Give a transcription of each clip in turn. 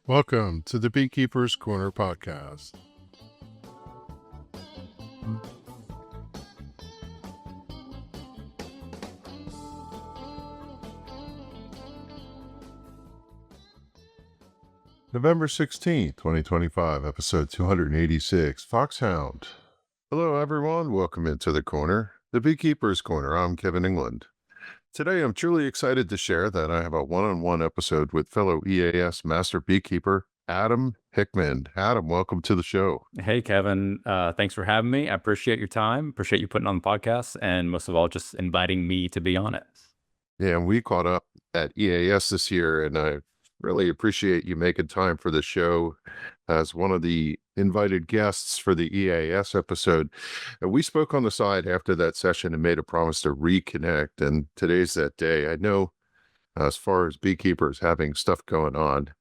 Welcome to the Beekeeper's Corner podcast. November 16th, 2025, episode 286, Foxhound. Hello, everyone. Welcome into the corner, the Beekeeper's Corner. I'm Kevin England. Today, I'm truly excited to share that I have a one-on-one episode with fellow EAS Master Beekeeper, Adam Hickman. Adam, welcome to the show. Hey, Kevin. Thanks for having me. I appreciate your time. Appreciate you putting on the podcast, and most of all, just inviting me to be on it. Yeah, and we caught up at EAS this year, and I really appreciate you making time for the show as one of the invited guests for the EAS episode. And we spoke on the side after that session and made a promise to reconnect, and today's that day. I know as far as beekeepers having stuff going on,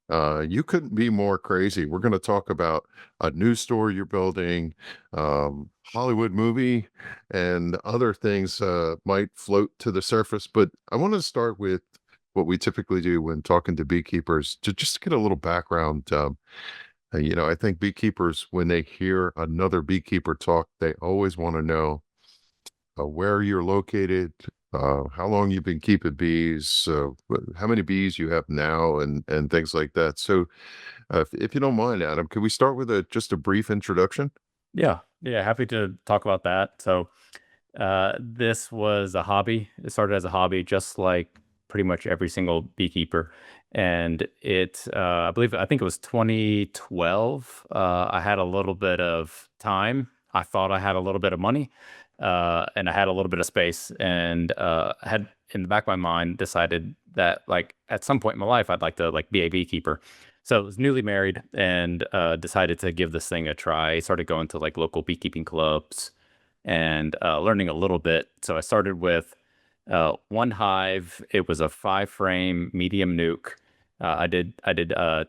you couldn't be more crazy. We're going to talk about a new store you're building, Hollywood movie, and other things might float to the surface. But I want to start with what we typically do when talking to beekeepers to just get a little background. I think beekeepers, when they hear another beekeeper talk, they always want to know where you're located, how long you've been keeping bees, how many bees you have now, and things like that. So, if you don't mind, Adam, can we start with just a brief introduction? Yeah, happy to talk about that. This was a hobby. It started as a hobby, just like pretty much every single beekeeper. And I think it was 2012. I had a little bit of time. I thought I had a little bit of money, and I had a little bit of space. And I had in the back of my mind decided that like at some point in my life, I'd like to like be a beekeeper. So I was newly married and decided to give this thing a try. Started going to like local beekeeping clubs and learning a little bit. So I started with one hive. It was a 5 frame medium nuke. I did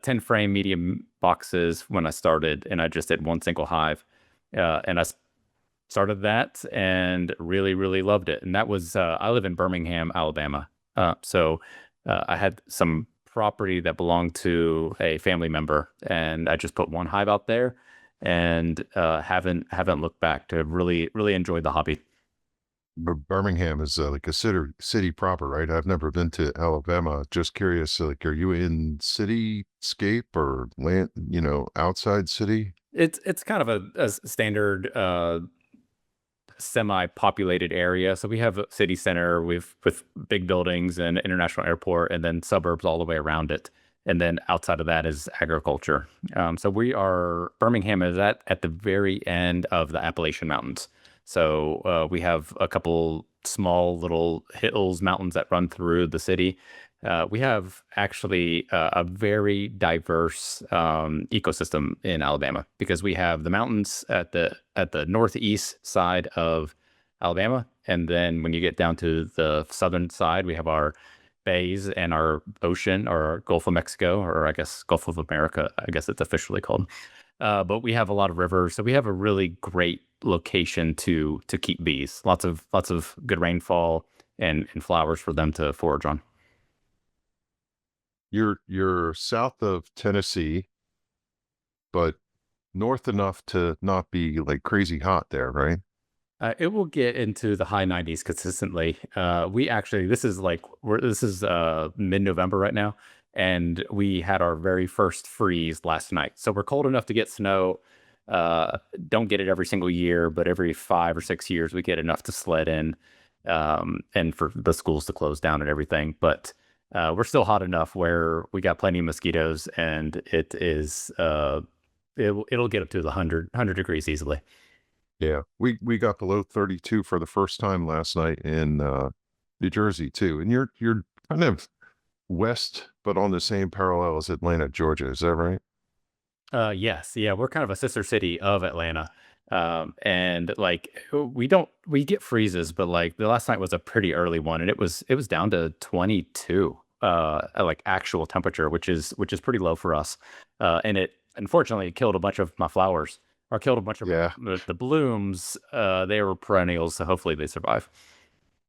10 frame medium boxes when I started, and I just did one single hive. And I started that and really really loved it. And that was I live in Birmingham, Alabama. I had some property that belonged to a family member, and I just put one hive out there and haven't looked back to really enjoy the hobby. Birmingham is like a city proper, right? I've never been to Alabama. Just curious, like, are you in cityscape or land, outside city? It's kind of a standard semi-populated area. So we have a city center with big buildings and international airport, and then suburbs all the way around it. And then outside of that is agriculture. So Birmingham is at the very end of the Appalachian Mountains. So we have a couple small little hills, mountains that run through the city. We have actually a very diverse ecosystem in Alabama because we have the mountains at the northeast side of Alabama, and then when you get down to the southern side, we have our bays and our ocean, or Gulf of Mexico, or I guess Gulf of America, I guess it's officially called. But we have a lot of rivers, so we have a really great location to keep bees. Lots of good rainfall and flowers for them to forage on. You're south of Tennessee, but north enough to not be like crazy hot there, right? It will get into the high 90s consistently. We actually, this is mid-November right now, and we had our very first freeze last night. So we're cold enough to get snow. Don't get it every single year, but every 5 or 6 years we get enough to sled in, and for the schools to close down and everything. But we're still hot enough where we got plenty of mosquitoes, and it'll get up to the 100 degrees easily. Yeah, we got below 32 for the first time last night in New Jersey too. And you're kind of west, but on the same parallel as Atlanta, Georgia. Is that right? Yes, yeah, we're kind of a sister city of Atlanta. And like we get freezes, but like the last night was a pretty early one, and it was down to 22 like actual temperature, which is pretty low for us. And it unfortunately killed a bunch of my flowers, or killed a bunch of Yeah. the blooms. They were perennials, so hopefully they survive.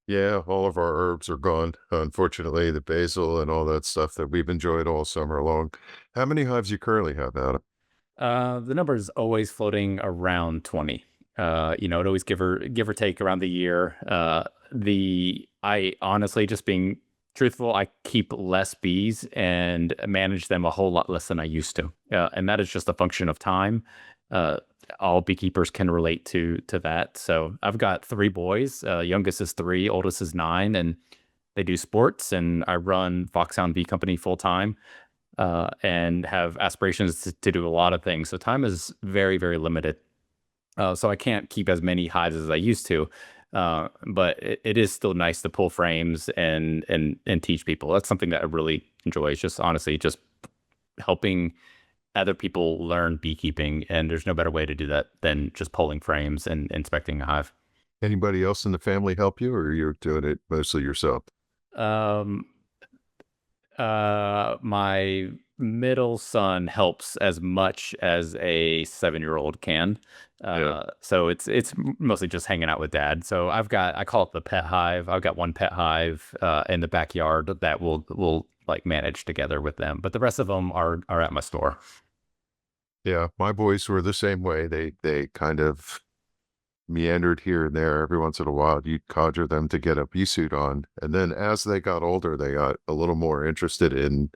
Yeah, all of our herbs are gone. Unfortunately, the basil and all that stuff that we've enjoyed all summer long. How many hives you currently have, Adam? The number is always floating around 20. It always give or take around the year. The I honestly, just being truthful, I keep less bees and manage them a whole lot less than I used to. And that is just a function of time. Uh, all beekeepers can relate to that. So I've got three boys. Youngest is 3, oldest is 9, and they do sports. And I run Foxhound Bee Company full time, and have aspirations to do a lot of things. So time is very, very limited. So I can't keep as many hives as I used to. But it is still nice to pull frames and teach people. That's something that I really enjoy. It's just honestly just helping other people learn beekeeping. And there's no better way to do that than just pulling frames and inspecting a hive. Anybody else in the family help you, or you're doing it mostly yourself? Um, my middle son helps as much as a 7-year-old can. Yeah. So it's mostly just hanging out with dad. So I call it the pet hive. I've got one pet hive in the backyard that we'll like manage together with them. But the rest of them are at my store. Yeah, my boys were the same way. They kind of meandered here and there. Every once in a while, you'd conjure them to get a bee suit on, and then as they got older, they got a little more interested in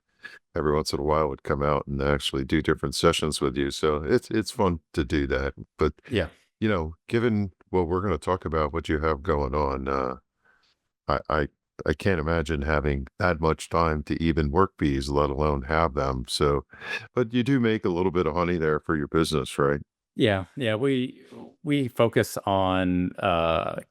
every once in a while would come out and actually do different sessions with you. So it's fun to do that. But Yeah. given what we're going to talk about, what you have going on, I, I I can't imagine having that much time to even work bees, let alone have them. So, but you do make a little bit of honey there for your business, right? Yeah, yeah, we focus on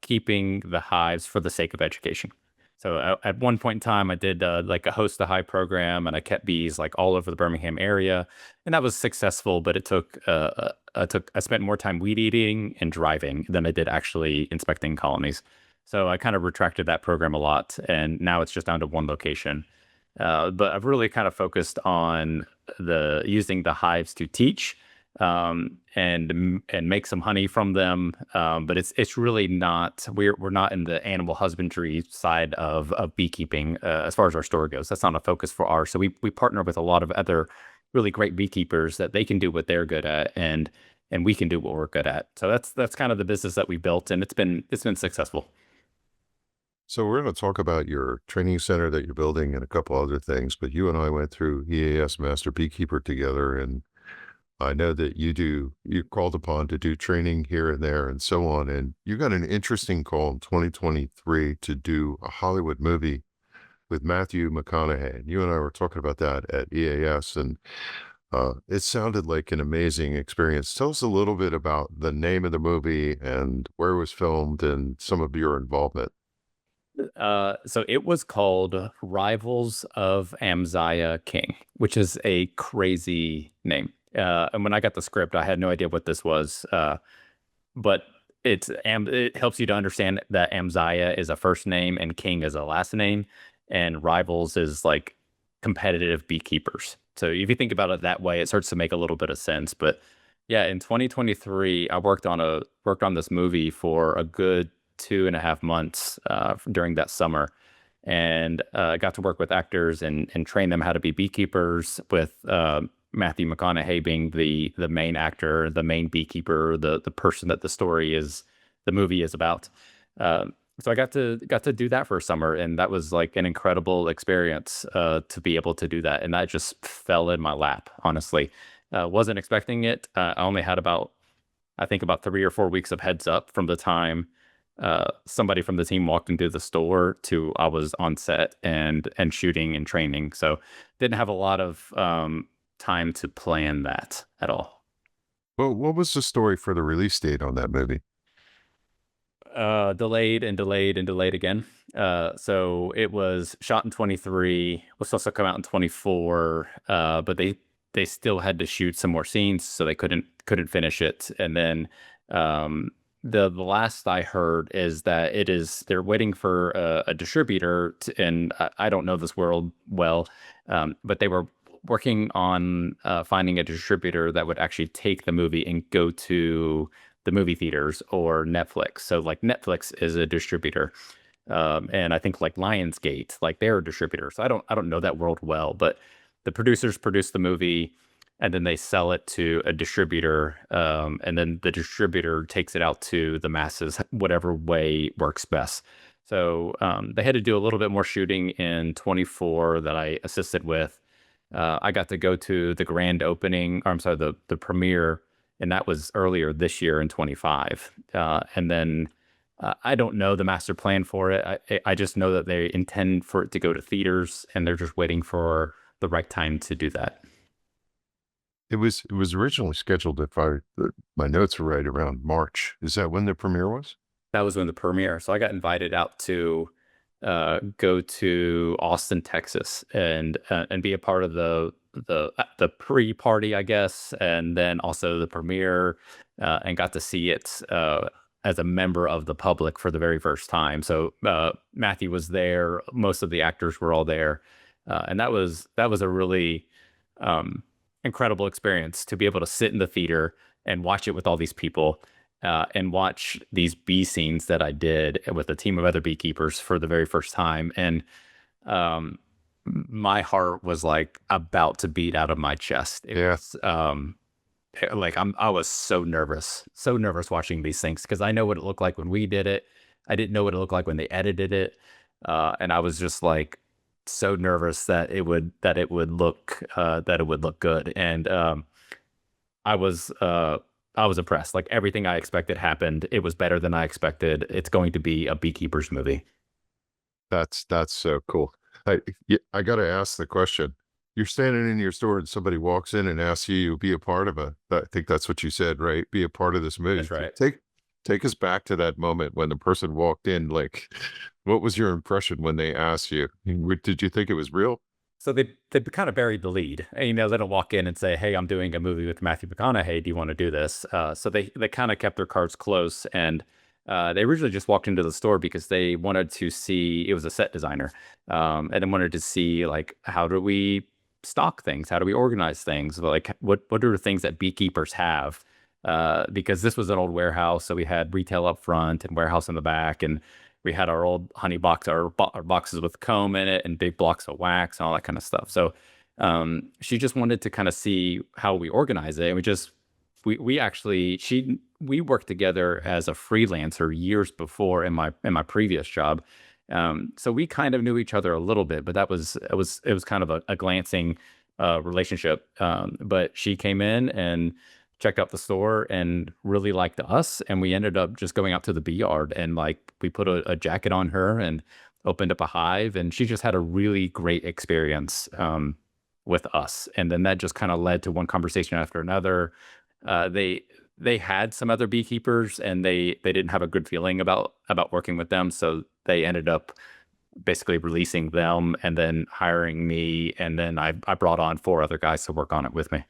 keeping the hives for the sake of education. So at one point in time, I did like a host the hive program, and I kept bees like all over the Birmingham area, and that was successful. But I spent more time weed eating and driving than I did actually inspecting colonies. So I kind of retracted that program a lot, and now it's just down to one location. But I've really kind of focused on the using the hives to teach, and make some honey from them. But it's really not, we're not in the animal husbandry side of beekeeping, as far as our store goes. That's not a focus for ours. So we partner with a lot of other really great beekeepers that they can do what they're good at, and we can do what we're good at. So that's kind of the business that we built, and it's been successful. So we're going to talk about your training center that you're building and a couple other things, but you and I went through EAS Master Beekeeper together, and I know that you're called upon to do training here and there and so on. And you got an interesting call in 2023 to do a Hollywood movie with Matthew McConaughey. And you and I were talking about that at EAS, and it sounded like an amazing experience. Tell us a little bit about the name of the movie and where it was filmed and some of your involvement. So it was called Rivals of Amziah King, which is a crazy name. And when I got the script, I had no idea what this was. But it helps you to understand that Amziah is a first name and King is a last name, and Rivals is like competitive beekeepers. So if you think about it that way, it starts to make a little bit of sense. But yeah, in 2023, I worked on this movie for a good 2.5 months during that summer, and I got to work with actors and train them how to be beekeepers. With Matthew McConaughey being the main actor, the main beekeeper, the person that the movie is about. So I got to do that for a summer, and that was like an incredible experience to be able to do that, and that just fell in my lap. Honestly, wasn't expecting it. I only had I think about 3 or 4 weeks of heads up from the time somebody from the team walked into the store to I was on set and shooting and training. So didn't have a lot of time to plan that at all. Well, what was the story for the release date on that movie? Delayed and delayed and delayed again. So it was shot in 23, was supposed to come out in 24, but they still had to shoot some more scenes, so they couldn't finish it. And then the last I heard is that they're waiting for a distributor and I don't know this world well, but they were working on finding a distributor that would actually take the movie and go to the movie theaters or Netflix. So like Netflix is a distributor. and I think like Lionsgate, like they're a distributor. So I don't know that world well, but the producers produce the movie, and then they sell it to a distributor, and then the distributor takes it out to the masses, whatever way works best. So they had to do a little bit more shooting in 24 that I assisted with. I got to go to the grand opening, or I'm sorry, the premiere, and that was earlier this year in 25. And then I don't know the master plan for it. I just know that they intend for it to go to theaters, and they're just waiting for the right time to do that. It was originally scheduled, if my notes are right, around March. Is that when the premiere was? That was when the premiere. So I got invited out to go to Austin, Texas, and be a part of the pre-party, I guess, and then also the premiere, and got to see it as a member of the public for the very first time. So Matthew was there. Most of the actors were all there, and that was a really um, incredible experience to be able to sit in the theater and watch it with all these people, and watch these bee scenes that I did with a team of other beekeepers for the very first time. And um, my heart was like about to beat out of my chest. It Yeah, was like I was so nervous watching these things because I know what it looked like when we did it. I didn't know what it looked like when they edited it, and I was just like so nervous that it would look good. And I was uh I was impressed. Like everything I expected happened. It was better than I expected. It's going to be a beekeeper's movie. that's so cool. I got to ask the question. You're standing in your store and somebody walks in and asks you to be a part of I think that's what you said, right? Be a part of this movie. That's right. Take us back to that moment when the person walked in. Like, what was your impression when they asked you? Did you think it was real? So they kind of buried the lead. And, they don't walk in and say, "Hey, I'm doing a movie with Matthew McConaughey. Do you want to do this?" So they kind of kept their cards close, and they originally just walked into the store because they wanted to see. It was a set designer, and they wanted to see like how do we stock things, how do we organize things, like what are the things that beekeepers have. Because this was an old warehouse, so we had retail up front and warehouse in the back, and we had our old honey box, our boxes with comb in it and big blocks of wax and all that kind of stuff. So she just wanted to kind of see how we organize it. And we actually we worked together as a freelancer years before in my previous job. So we kind of knew each other a little bit, but it was kind of a glancing relationship. But she came in and checked out the store and really liked us, and we ended up just going out to the bee yard, and like we put a jacket on her and opened up a hive, and she just had a really great experience with us. And then that just kind of led to one conversation after another. They had some other beekeepers, and they didn't have a good feeling about working with them, so they ended up basically releasing them and then hiring me, and then I brought on four other guys to work on it with me.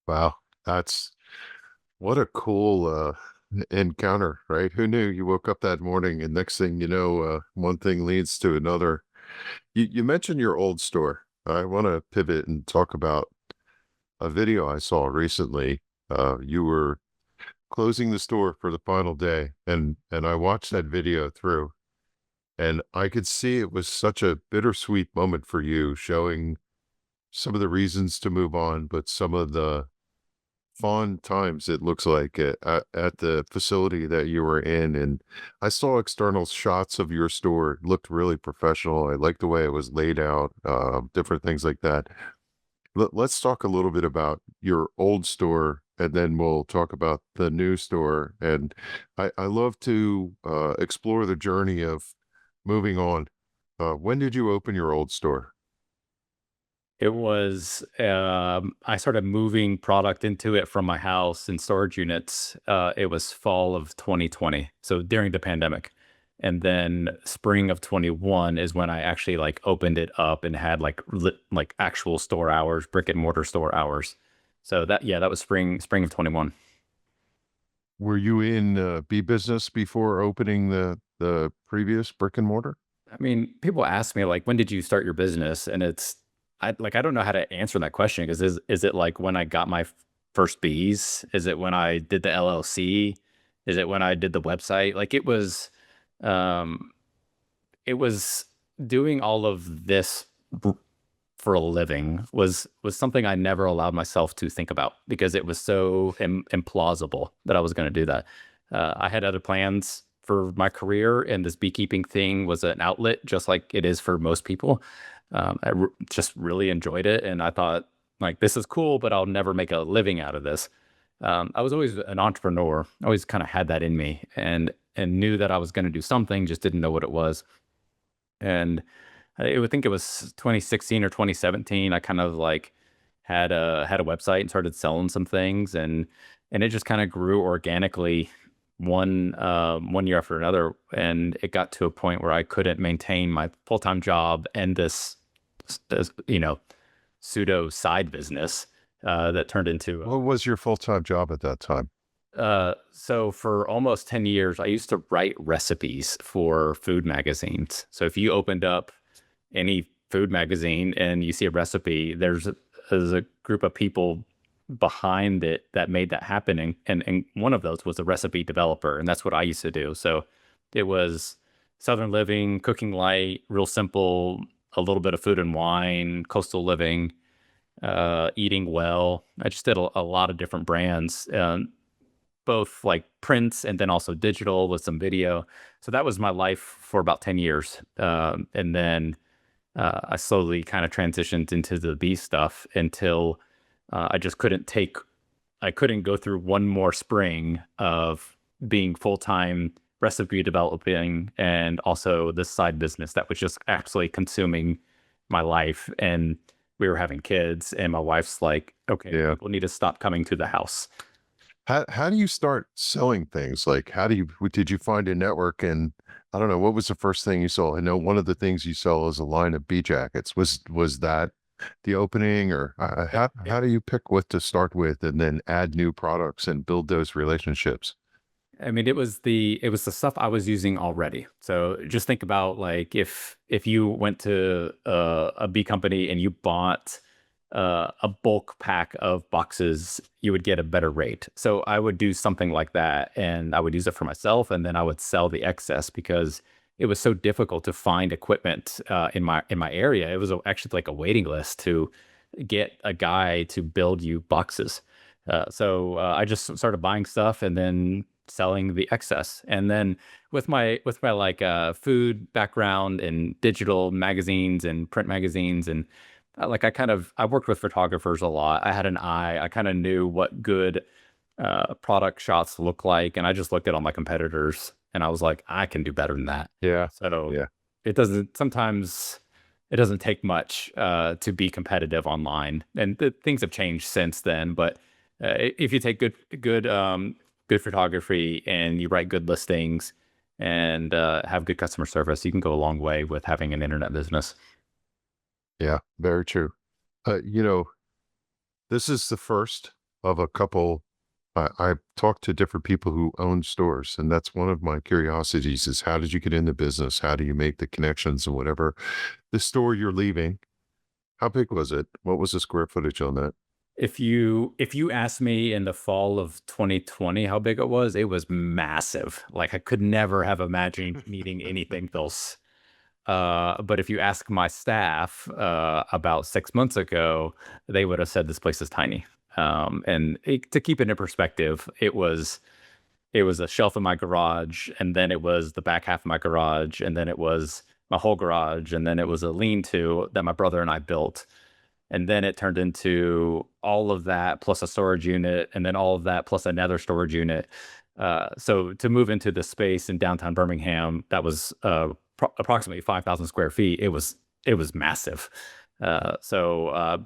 Wow, that's what a cool encounter, right? Who knew? You woke up that morning, and next thing you know, one thing leads to another. You mentioned your old store. I want to pivot and talk about a video I saw recently. You were closing the store for the final day, and I watched that video through, and I could see it was such a bittersweet moment for you, showing some of the reasons to move on, but some of the fond times it looks like at the facility that you were in. And I saw external shots of your store. It looked really professional. I liked the way it was laid out, different things like that. Let's talk a little bit about your old store, and then we'll talk about the new store. And I love to explore the journey of moving on. When did you open your old store? It was, I started moving product into it from my house in storage units. It was fall of 2020, so during the pandemic. And then spring of 21 is when I actually like opened it up and had like like actual store hours, brick and mortar store hours. So that was spring of 21. Were you in bee business before opening the previous brick and mortar? I mean, people ask me like, when did you start your business? And I don't know how to answer that question because is it like when I got my first bees? Is it when I did the LLC? Is it when I did the website? Like it was, um, it was doing all of this for a living was something I never allowed myself to think about because it was so implausible that I was going to do that. I had other plans for my career, and this beekeeping thing was an outlet, just like it is for most people. Just really enjoyed it, and I thought like this is cool, but I'll never make a living out of this. I was always an entrepreneur. I always kind of had that in me, and knew that I was going to do something, just didn't know what it was. And I would think it was 2016 or 2017. I kind of like had a website and started selling some things, and it just kind of grew organically one year after another, and it got to a point where I couldn't maintain my full time job and this pseudo side business that turned into What was your full-time job at that time? so for almost 10 years, I used to write recipes for food magazines. So if you opened up any food magazine and you see a recipe, there's a group of people behind it that made that happen. And one of those was a recipe developer. And that's what I used to do. So it was Southern living, cooking light, real simple, a little bit of food and wine, coastal living, eating well. I just did a lot of different brands. Both like prints and then also digital with some video. So that was my life for about 10 years. And then I slowly kind of transitioned into the bee stuff until I just I couldn't go through one more spring of being full time recipe developing and also this side business that was just absolutely consuming my life. And we were having kids, and my wife's like, okay, Yeah. people need to stop coming to the house. How do you start selling things? Like, how do you did you find a network? And I don't know, what was the first thing you sold? I know one of the things you sell is a line of bee jackets. Was that the opening, or how do you pick what to start with and then add new products and build those relationships? I mean, it was the stuff I was using already. So just think about like if you went to a B company and you bought a bulk pack of boxes, you would get a better rate. So I would do something like that, and I would use it for myself, and then I would sell the excess because it was so difficult to find equipment in my area. It was actually like a waiting list to get a guy to build you boxes. So I just started buying stuff and then selling the excess. And then with my like food background and digital magazines and print magazines and like I worked with photographers a lot. I had an eye. I kind of knew what good product shots look like, and I just looked at all my competitors and I was like, I can do better than that. Yeah. So Yeah. sometimes it doesn't take much to be competitive online, and things have changed since then. But if you take good photography and you write good listings and have good customer service, you can go a long way with having an internet business. Yeah. Very true. You know, this is the first of a couple. I've talked to different people who own stores, and that's one of my curiosities is how did you get into business? How do you make the connections and whatever? The store you're leaving, how big was it? What was the square footage on that? If you asked me in the fall of 2020 how big it was massive. Like I could never have imagined needing anything else. But if you ask my staff about 6 months ago, they would have said this place is tiny. To keep it in perspective, it was a shelf in my garage, and then it was the back half of my garage, and then it was my whole garage, and then it was a lean-to that my brother and I built. And then it turned into all of that plus a storage unit, and then all of that plus another storage unit. So to move into the space in downtown Birmingham, that was approximately 5,000 square feet. It was massive. Uh, so uh,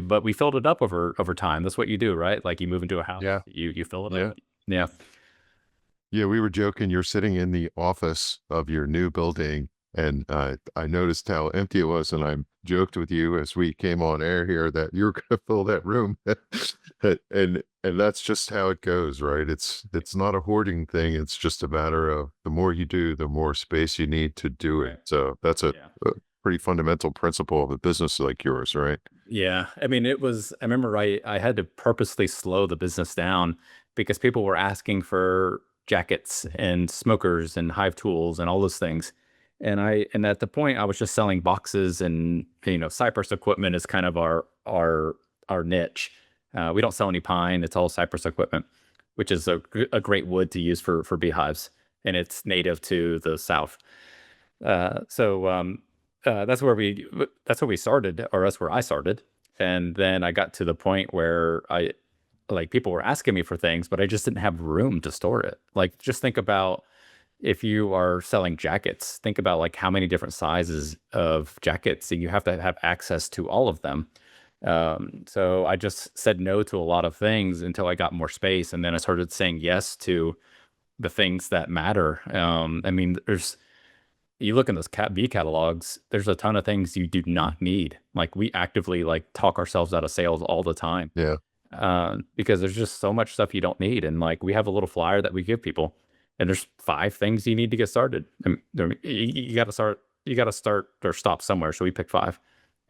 but we filled it up over time. That's what you do, right? Like you move into a house, Yeah. you fill it Yeah. up. Yeah. Yeah, we were joking. You're sitting in the office of your new building, and I noticed how empty it was, and I joked with you as we came on air here that you're going to fill that room, and that's just how it goes, right? It's not a hoarding thing. It's just a matter of the more you do, the more space you need to do it. Right. So that's Yeah. a pretty fundamental principle of a business like yours, right? Yeah. I mean, I remember I had to purposely slow the business down because people were asking for jackets and smokers and hive tools and all those things. And at the point I was just selling boxes, and cypress equipment is kind of our niche. We don't sell any pine; it's all cypress equipment, which is a great wood to use for beehives, and it's native to the South. So that's where we started, or that's where I started. And then I got to the point where I like people were asking me for things, but I just didn't have room to store it. Like, just think about if you are selling jackets, think about like how many different sizes of jackets, and you have to have access to all of them. So I just said no to a lot of things until I got more space, and then I started saying yes to the things that matter. I mean, you look in those cat bee catalogs, there's a ton of things you do not need. Like, we actively like talk ourselves out of sales all the time, Yeah. because there's just so much stuff you don't need. And like, we have a little flyer that we give people, and there's 5 things you need to get started. And you got to start, or stop somewhere. So we picked 5,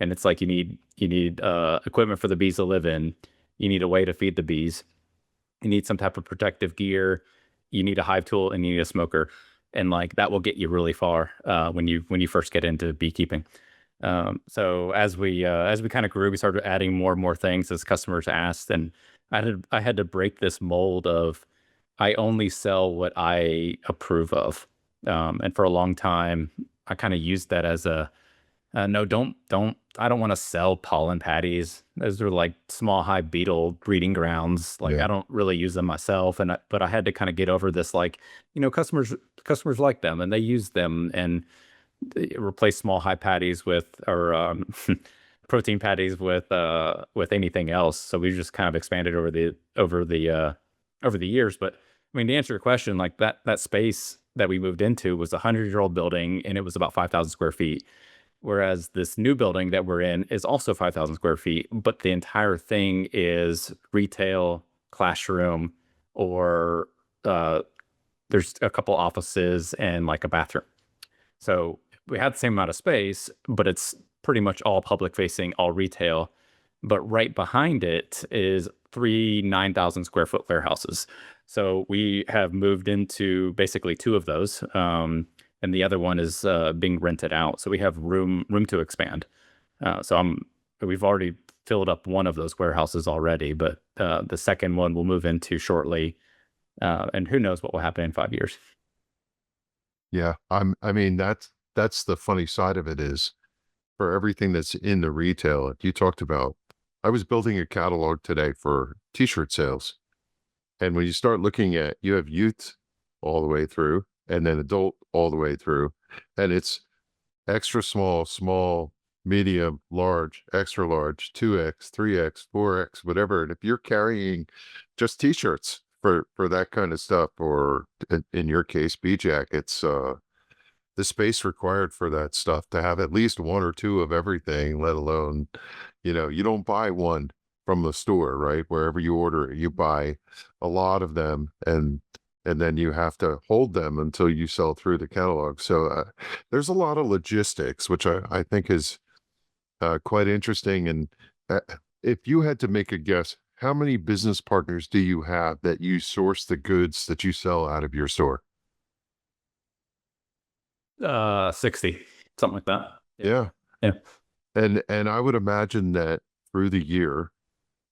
and it's like you need equipment for the bees to live in. You need a way to feed the bees. You need some type of protective gear. You need a hive tool, and you need a smoker. And like, that will get you really far when you first get into beekeeping. So as we kind of grew, we started adding more and more things as customers asked, and I had to break this mold of I only sell what I approve of. And for a long time, I kind of used that as a no, don't. I don't want to sell pollen patties. Those are like small hive beetle breeding grounds. Like, Yeah. I don't really use them myself, but I had to kind of get over this. Like, customers like them, and they use them, and they replace small hive patties or protein patties with anything else. So we just kind of expanded over the years. But I mean, to answer your question, like that space that we moved into was a 100-year-old building, and it was about 5,000 square feet. Whereas this new building that we're in is also 5,000 square feet, but the entire thing is retail, classroom, or uh, there's a couple offices and like a bathroom. So we had the same amount of space, but it's pretty much all public facing, all retail. But right behind it is 3 9,000 square foot warehouses. So we have moved into basically 2 of those. And the other one is being rented out. So we have room to expand. We've already filled up one of those warehouses already, but the second one we'll move into shortly. And who knows what will happen in 5 years. Yeah. I mean, that's the funny side of it is for everything that's in the retail you talked about. I was building a catalog today for t-shirt sales. And when you start looking at, you have youth all the way through, and then adult all the way through. And it's extra small, small, medium, large, extra large, 2X, 3X, 4X, whatever. And if you're carrying just t-shirts for that kind of stuff, or in your case, bee jackets, the space required for that stuff to have at least 1 or 2 of everything, let alone, you don't buy one from the store, right? Wherever you order it, you buy a lot of them, and then you have to hold them until you sell through the catalog. So there's a lot of logistics, which I think is quite interesting. And uh, if you had to make a guess, how many business partners do you have that you source the goods that you sell out of your store? 60, something like that. Yeah. Yeah. Yeah. And I would imagine that through the year,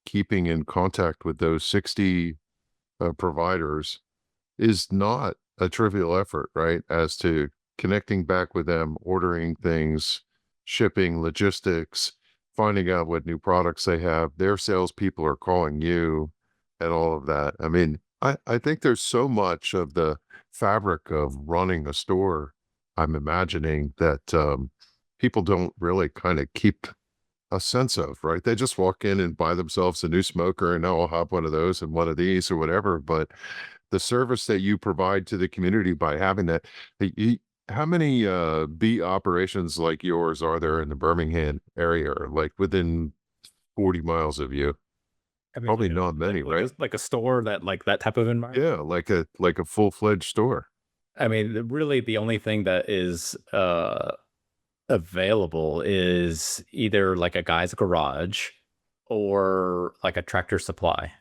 keeping in contact with those 60 providers is not a trivial effort, right? As to connecting back with them, ordering things, shipping, logistics, finding out what new products they have. Their salespeople are calling you and all of that. I mean, I think there's so much of the fabric of running a store, I'm imagining that people don't really kind of keep a sense of, right? They just walk in and buy themselves a new smoker, and now I'll have one of those and one of these or whatever. But the service that you provide to the community by having that, how many bee operations like yours are there in the Birmingham area, or like within 40 miles of you? I mean, Probably not many, right? like a store that like that type of environment. Yeah, like a full-fledged store. I mean, really, the only thing that is available is either like a guy's garage or like a Tractor Supply.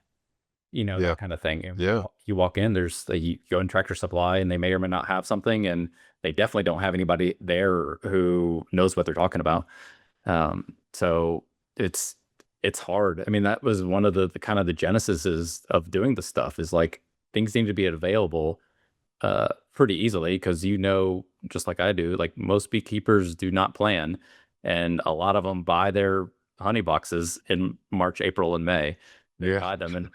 that Yeah. kind of thing. And Yeah. you walk in, you go in Tractor Supply, and they may or may not have something, and they definitely don't have anybody there who knows what they're talking about. So it's it's hard. I mean, that was one of the kind of the genesis of doing the stuff is like things need to be available pretty easily because just like I do, like most beekeepers do not plan, and a lot of them buy their honey boxes in March, April, and May. They Yeah. buy them in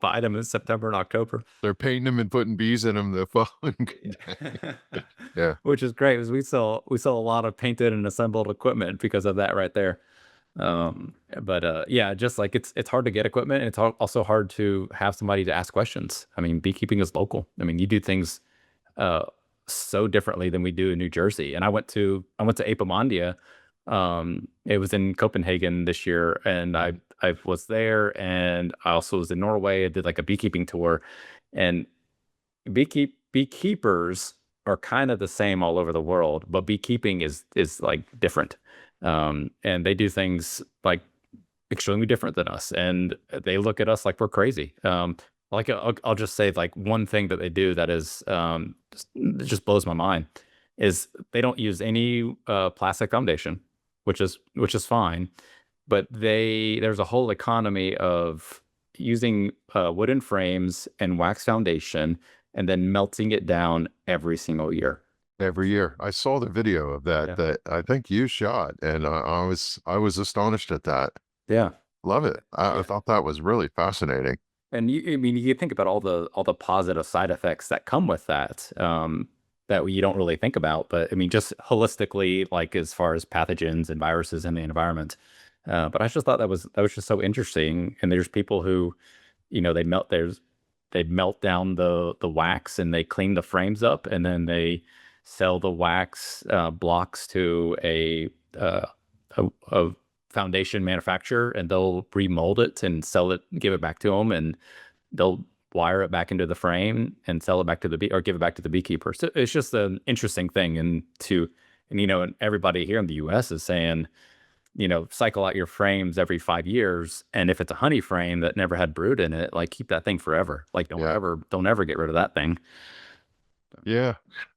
buy them in September and October. They're painting them and putting bees in them the following day. Yeah. Which is great because we sell a lot of painted and assembled equipment because of that right there. But yeah, just like it's hard to get equipment, and it's also hard to have somebody to ask questions. I mean, beekeeping is local. I mean, you do things uh so differently than we do in New Jersey. And I went to Apamondia. It was in Copenhagen this year, and I was there, and I also was in Norway. I did like a beekeeping tour, and beekeepers are kind of the same all over the world, but beekeeping is like different. And they do things like extremely different than us, and they look at us like we're crazy. Like I'll just say like one thing that they do that is it just blows my mind is they don't use any plastic foundation, which is fine, but there's a whole economy of using wooden frames and wax foundation and then melting it down every single year. Every year. I saw the video of that Yeah. that I think you shot, and I was astonished at that. Yeah. Love it. I Yeah. thought that was really fascinating. And I mean, you think about all the positive side effects that come with that, that you don't really think about. But I mean, just holistically, like as far as pathogens and viruses in the environment. But I just thought that was just so interesting. And there's people who, they melt down the wax and they clean the frames up, and then they sell the wax blocks to uh, a foundation manufacturer, and they'll remold it and sell it, give it back to them, and they'll wire it back into the frame and sell it back to the bee or give it back to the beekeeper. So it's just an interesting thing, and everybody here in the U.S. is saying, cycle out your frames every 5 years, and if it's a honey frame that never had brood in it, like keep that thing forever. Like Yeah. don't ever get rid of that thing. Yeah.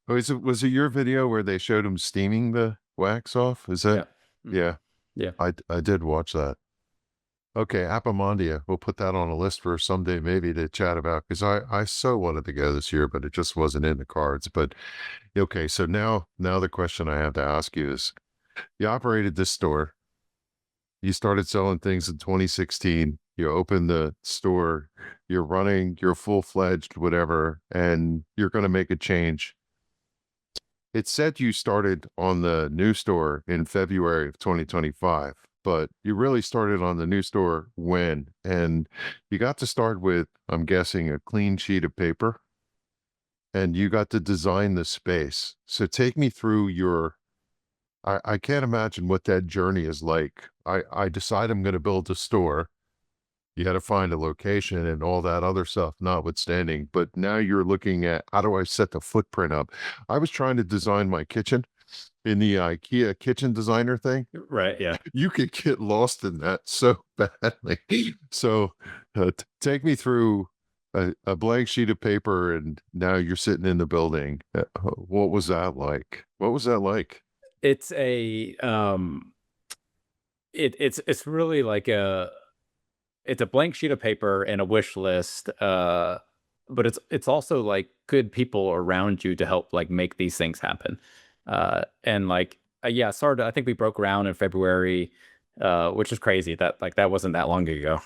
Was it your video where they showed him steaming the wax off? Is Yeah. that? Mhm. Yeah. Yeah. I did watch that. Okay, Appomondia. We'll put that on a list for someday maybe to chat about because I so wanted to go this year, but it just wasn't in the cards. But okay, so now the question I have to ask you is you operated this store. You started selling things in 2016. You opened the store. You're running, you're full-fledged, whatever, and you're going to make a change. It said you started on the new store in February of 2025, but you really started on the new store when? And you got to start with, I'm guessing, a clean sheet of paper, and you got to design the space. So take me through I can't imagine what that journey is like. I decide I'm going to build a store. You got to find a location and all that other stuff notwithstanding. But now you're looking at how do I set the footprint up? I was trying to design my kitchen in the IKEA kitchen designer thing. Right. Yeah. You could get lost in that so badly. So take me through a blank sheet of paper, and now you're sitting in the building. What was that like? What was that like? It's a it's really like it's a blank sheet of paper and a wish list, but it's also like good people around you to help like make these things happen. And like yeah, sort of. I think we broke ground in February, which is crazy. That wasn't that long ago.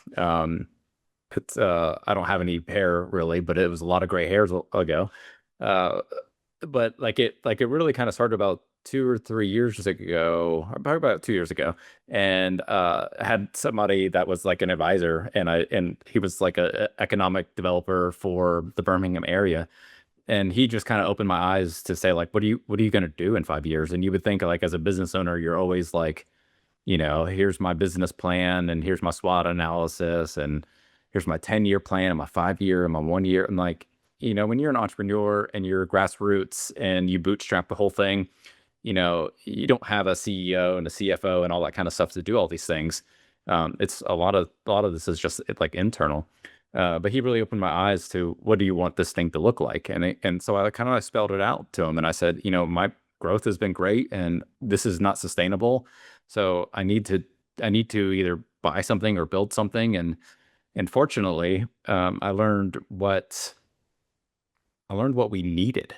It's I don't have any hair really, but it was a lot of gray hairs ago. Uh, but like it really kind of started about 2 or 3 years ago, or probably about 2 years ago, and I had somebody that was like an advisor, and he was like a economic developer for the Birmingham area, and he just kind of opened my eyes to say like, what are you going to do in 5 years? And you would think like as a business owner, you're always like, here's my business plan, and here's my SWOT analysis, and here's my 10-year plan, and my 5 year, and my 1 year. And like, when you're an entrepreneur and you're grassroots and you bootstrap the whole thing, you don't have a CEO and a CFO and all that kind of stuff to do all these things. It's a lot of this is just like internal. But he really opened my eyes to what do you want this thing to look like, and so I kind of spelled it out to him, and I said, my growth has been great, and this is not sustainable, so I need to either buy something or build something, and fortunately, I learned what we needed,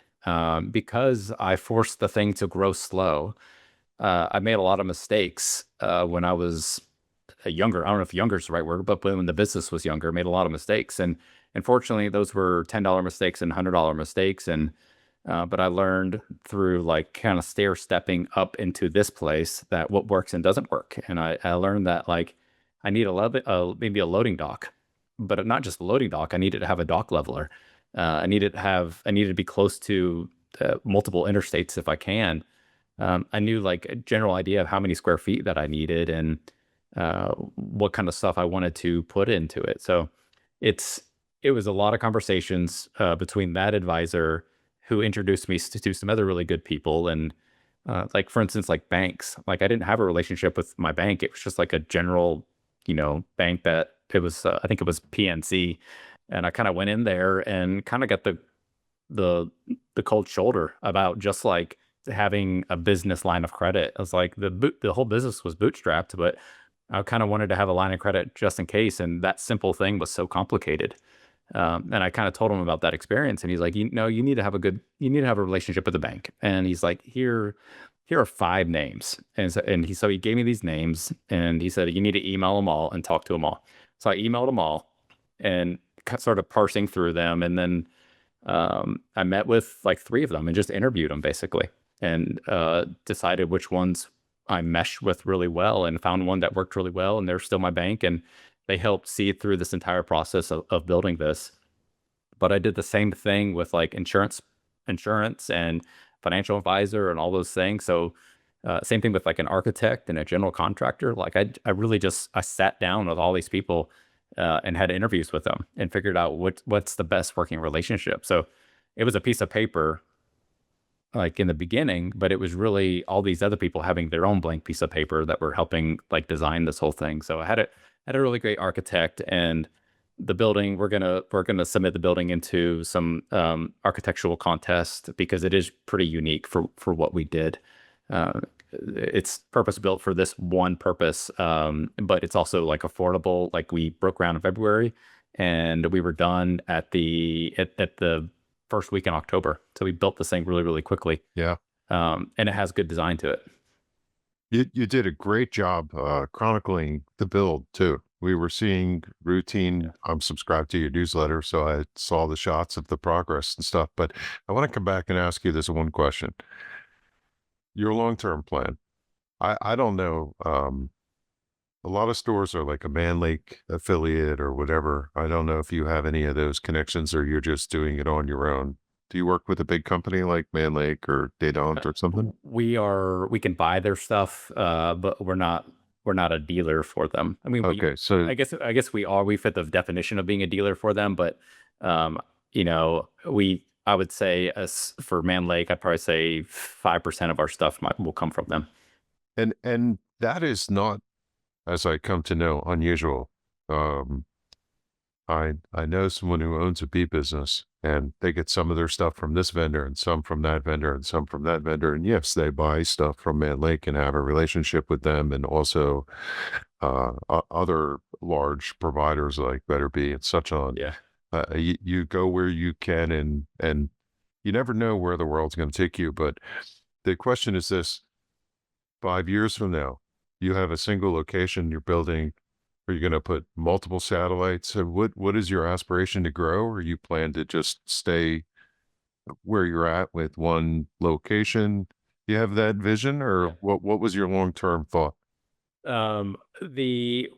because I forced the thing to grow slow. I made a lot of mistakes when I was younger. I don't know if younger is the right word, but when the business was younger, made a lot of mistakes, and unfortunately, those were $10 mistakes and $100 mistakes, and but I learned through like kind of stair stepping up into this place that what works and doesn't work, and I learned that like I need maybe a loading dock, but not just a loading dock. I needed to have a dock leveler. I needed to be close to multiple interstates if I can. I knew like a general idea of how many square feet that I needed and what kind of stuff I wanted to put into it. So it's it was a lot of conversations between that advisor who introduced me to some other really good people, and like for instance, like banks. Like I didn't have a relationship with my bank. It was just like a general, bank that it was. I think it was PNC, and I kind of went in there and kind of got the the cold shoulder about just like having a business line of credit. I was like the whole business was bootstrapped, but I kind of wanted to have a line of credit just in case, and that simple thing was so complicated. And I kind of told him about that experience, and he's like, you need to have a relationship with the bank. And he's like, here are five names, and he gave me these names, and he said you need to email them all and talk to them all. So I emailed them all, and sort of parsing through them, and then I met with like three of them and just interviewed them basically, and decided which ones I meshed with really well, and found one that worked really well, and they're still my bank, and they helped see through this entire process of building this. But I did the same thing with like insurance and financial advisor and all those things. So same thing with like an architect and a general contractor. Like I sat down with all these people and had interviews with them and figured out what's the best working relationship. So it was a piece of paper like in the beginning, but it was really all these other people having their own blank piece of paper that were helping like design this whole thing. So I had a really great architect, and the building we're gonna submit the building into some architectural contest because it is pretty unique for what we did. Uh, it's purpose built for this one purpose, but it's also like affordable. Like we broke ground in February, and we were done at the first week in October. So we built this thing really, really quickly. Yeah. And it has good design to it. You did a great job chronicling the build too. We were seeing routine. Yeah. I'm subscribed to your newsletter, so I saw the shots of the progress and stuff. But I want to come back and ask you this one question. Your long-term plan. I don't know. A lot of stores are like a Man Lake affiliate or whatever. I don't know if you have any of those connections or you're just doing it on your own. Do you work with a big company like Man Lake or Dedont or something? We can buy their stuff, but we're not a dealer for them. I mean, Okay, so I guess we fit the definition of being a dealer for them, but I would say as for Man Lake, I'd probably say 5% of our stuff will come from them. and that is not, as I come to know, unusual. Um, I know someone who owns a bee business, and they get some of their stuff from this vendor, and some from that vendor, and some from that vendor. And yes, they buy stuff from Man Lake and have a relationship with them, and also other large providers like Better Bee and such on. Yeah. You go where you can, and you never know where the world's going to take you. But the question is this: 5 years from now, you have a single location you're building. Are you going to put multiple satellites? So what is your aspiration to grow, or you plan to just stay where you're at with one location? You have that vision, or Yeah. what was your long-term thought? The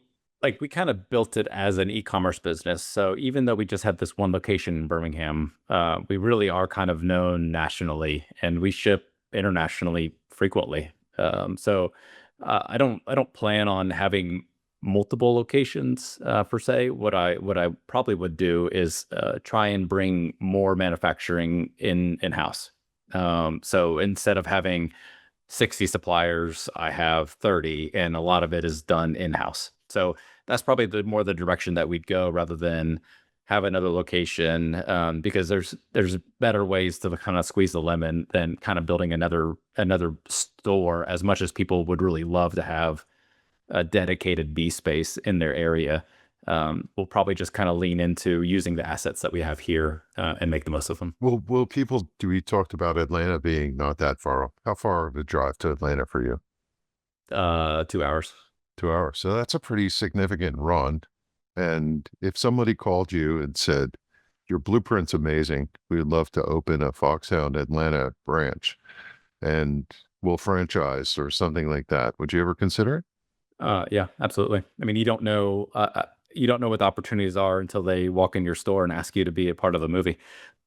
like we kind of built it as an e-commerce business. So even though we just had this one location in Birmingham, we really are kind of known nationally, and we ship internationally frequently. I don't plan on having multiple locations per se. What I probably would do is try and bring more manufacturing in house. So instead of having 60 suppliers, I have 30, and a lot of it is done in house. So that's probably the more the direction that we'd go rather than have another location, because there's better ways to kind of squeeze the lemon than kind of building another store. As much as people would really love to have a dedicated bee space in their area, we'll probably just kind of lean into using the assets that we have here, and make the most of them. Well, people, do we talked about Atlanta being not that far? How far of a drive to Atlanta for you? 2 hours. 2 hours. So that's a pretty significant run. And if somebody called you and said, your blueprint's amazing, we'd love to open a Foxhound Atlanta branch and we'll franchise or something like that, would you ever consider it? Yeah, absolutely. I mean, you don't know what the opportunities are until they walk in your store and ask you to be a part of a movie.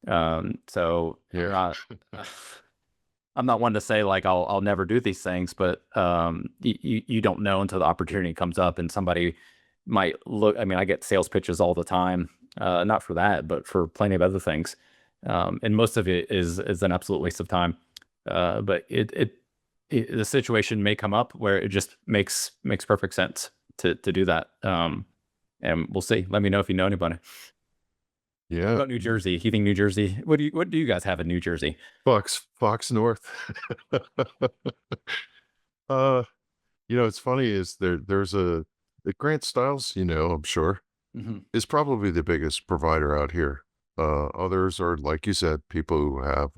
So Yeah. I'm not one to say like I'll never do these things, but you don't know until the opportunity comes up and somebody might look. I mean, I get sales pitches all the time, not for that, but for plenty of other things, and most of it is an absolute waste of time. But the situation may come up where it just makes perfect sense to do that. And we'll see. Let me know if you know anybody. What Yeah. about New Jersey? You think New Jersey? What do you guys have in New Jersey? Fox North. uh, it's funny is there's the Grant Stiles, I'm sure, Hmm. is probably the biggest provider out here. Others are, like you said, people who have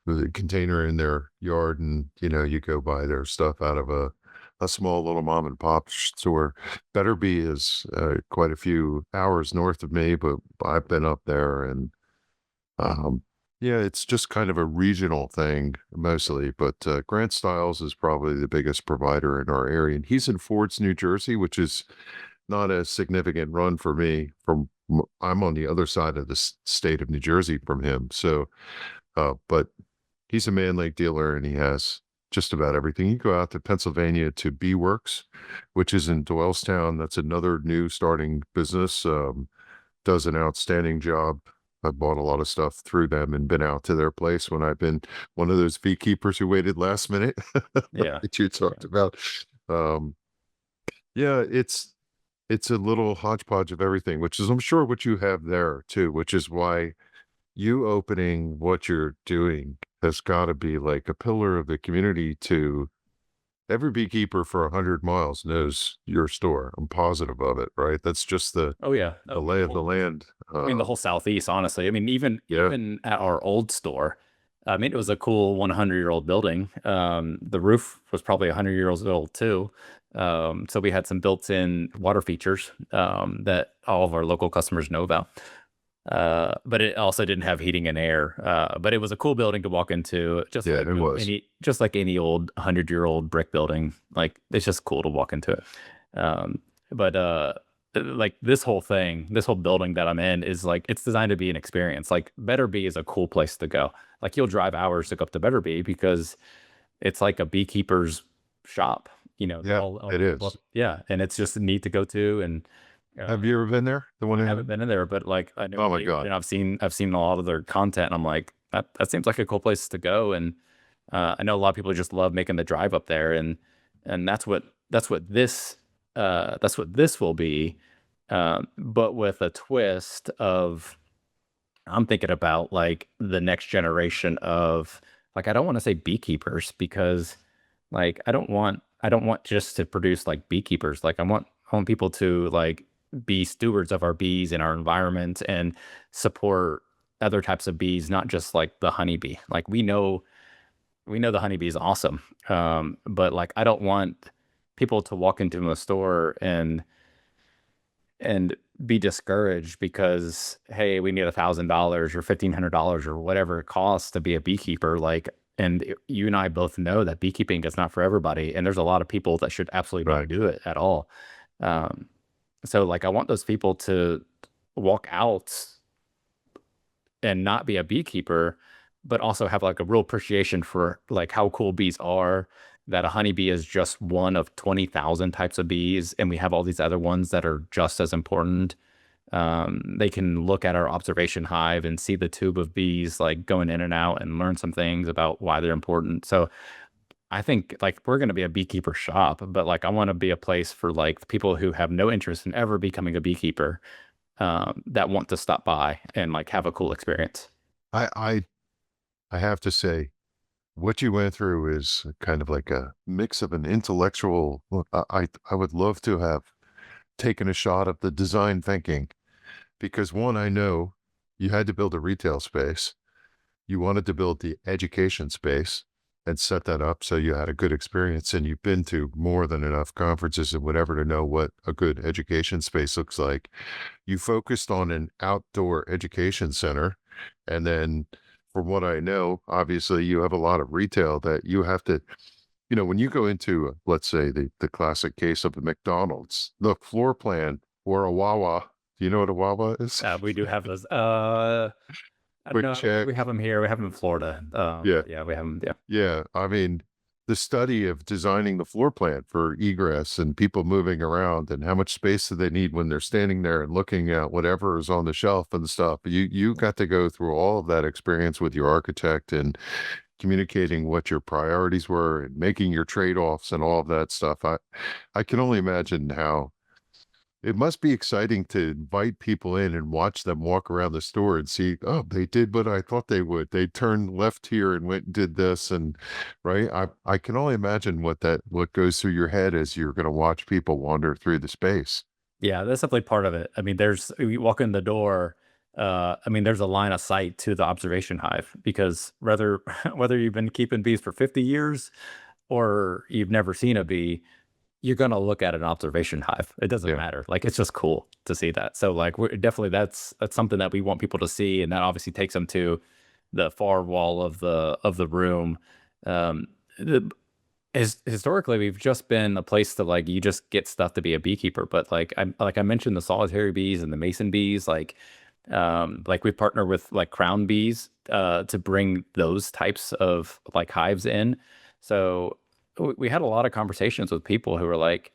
the container in their yard and, you go buy their stuff out of a small little mom and pop store. Better Be is quite a few hours north of me, but I've been up there and um, yeah, it's just kind of a regional thing mostly, but Grant Stiles is probably the biggest provider in our area, and he's in Ford's, New Jersey, which is not a significant run for me. I'm on the other side of the state of New Jersey from him, so but he's a Man Lake dealer, and he has just about everything. You go out to Pennsylvania to Bee Works, which is in Doylestown. That's another new starting business. Does an outstanding job. I bought a lot of stuff through them and been out to their place when I've been one of those beekeepers who waited last minute Yeah. that you Yeah. talked about. Um, yeah, it's a little hodgepodge of everything, which is I'm sure what you have there too, which is why you opening what you're doing has got to be like a pillar of the community to every beekeeper for 100 miles knows your store. I'm positive of it, right? That's just the Oh yeah. the Oh, lay of the land. I mean, the whole Southeast, honestly. I mean, Yeah, even at our old store, I mean, it was a cool 100-year-old building. The roof was probably 100 years old too. So we had some built-in water features, that all of our local customers know about. But it also didn't have heating and air. But it was a cool building to walk into, yeah, it was. just like any old 100-year-old brick building. Like it's just cool to walk into it. But like this whole building that I'm in is like it's designed to be an experience. Like Better Bee is a cool place to go. Like you'll drive hours to go up to Better Bee because it's like a beekeeper's shop. Yeah, All it people is. yeah, and it's just neat to go to. And uh, Have you ever been there? The one I in haven't been in there, but like I know Oh what my they god. and I've seen a lot of their content, and I'm like that seems like a cool place to go. And I know a lot of people just love making the drive up there, and that's what this will be, but with a twist of I'm thinking about like the next generation of like I don't want to say beekeepers because like I don't want just to produce like beekeepers. Like I want people to like be stewards of our bees and our environment and support other types of bees, not just like the honeybee. Like we know the honeybee is awesome. But like I don't want people to walk into a store and be discouraged because hey, we need $1,000 or $1,500 or whatever it costs to be a beekeeper. Like, and you and I both know that beekeeping is not for everybody, and there's a lot of people that should absolutely not Right. do it at all. Um, so, like, I want those people to walk out and not be a beekeeper, but also have like a real appreciation for like how cool bees are. That a honeybee is just one of 20,000 types of bees, and we have all these other ones that are just as important. They can look at our observation hive and see the tube of bees like going in and out and learn some things about why they're important. So I think like we're going to be a beekeeper shop, but like I want to be a place for like people who have no interest in ever becoming a beekeeper, that want to stop by and like have a cool experience. I I I have to say, what you went through is kind of like a mix of an intellectual. Well, I would love to have taken a shot at the design thinking because one, I know you had to build a retail space. You wanted to build the education space and set that up so you had a good experience. And you've been to more than enough conferences and whatever to know what a good education space looks like. You focused on an outdoor education center. And then, from what I know, obviously you have a lot of retail that you have to, when you go into, let's say, the classic case of a McDonald's, the floor plan or a Wawa, do you know what a Wawa is? We do have those. I don't Quick know. I don't think check. we have them here. We have them in Florida. Yeah. But yeah, we have them. Yeah. Yeah, I mean, the study of designing the floor plan for egress and people moving around and how much space do they need when they're standing there and looking at whatever is on the shelf and stuff. You got to go through all of that experience with your architect and communicating what your priorities were and making your trade-offs and all of that stuff. I can only imagine how it must be exciting to invite people in and watch them walk around the store and see, oh, they did what I thought they would. They turned left here and went and did this and right. I can only imagine what goes through your head as you're going to watch people wander through the space. Yeah, that's definitely part of it. I mean, you walk in the door, I mean, there's a line of sight to the observation hive because whether whether you've been keeping bees for 50 years or you've never seen a bee, you're gonna look at an observation hive. It doesn't Yeah. matter. Like it's just cool to see that. So like we're definitely that's something that we want people to see, and that obviously takes them to the far wall of the room. Um, the, historically, we've just been a place to like you just get stuff to be a beekeeper. But like I mentioned, the solitary bees and the mason bees, like we partner with like crown bees to bring those types of like hives in. So we had a lot of conversations with people who were like,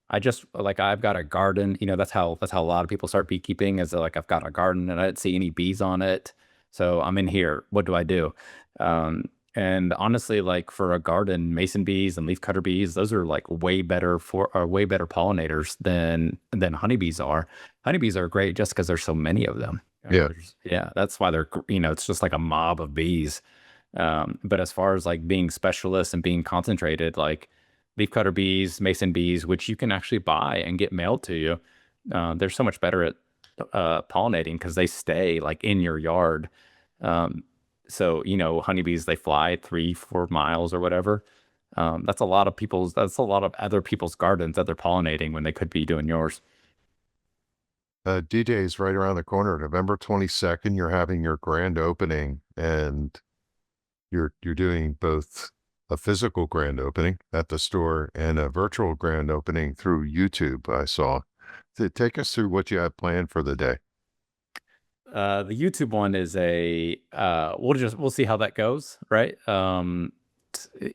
I just like I've got a garden. That's how a lot of people start beekeeping is they're like I've got a garden and I didn't see any bees on it. So I'm in here. What do I do? Um, and honestly, like for a garden, mason bees and leafcutter bees, those are like way better pollinators than honeybees are. Honeybees are great just because there's so many of them. Yeah. Yeah, that's why it's just like a mob of bees. But as far as like being specialists and being concentrated, like leafcutter bees, mason bees, which you can actually buy and get mailed to you, they're so much better at pollinating because they stay like in your yard. Um, so honeybees they fly 3-4 miles or whatever. That's a lot of other people's gardens that they're pollinating when they could be doing yours. D-Day is right around the corner. November 22nd, you're having your grand opening and you're doing both a physical grand opening at the store and a virtual grand opening through YouTube, I saw. Take us through what you have planned for the day. The YouTube one is we'll see how that goes, right?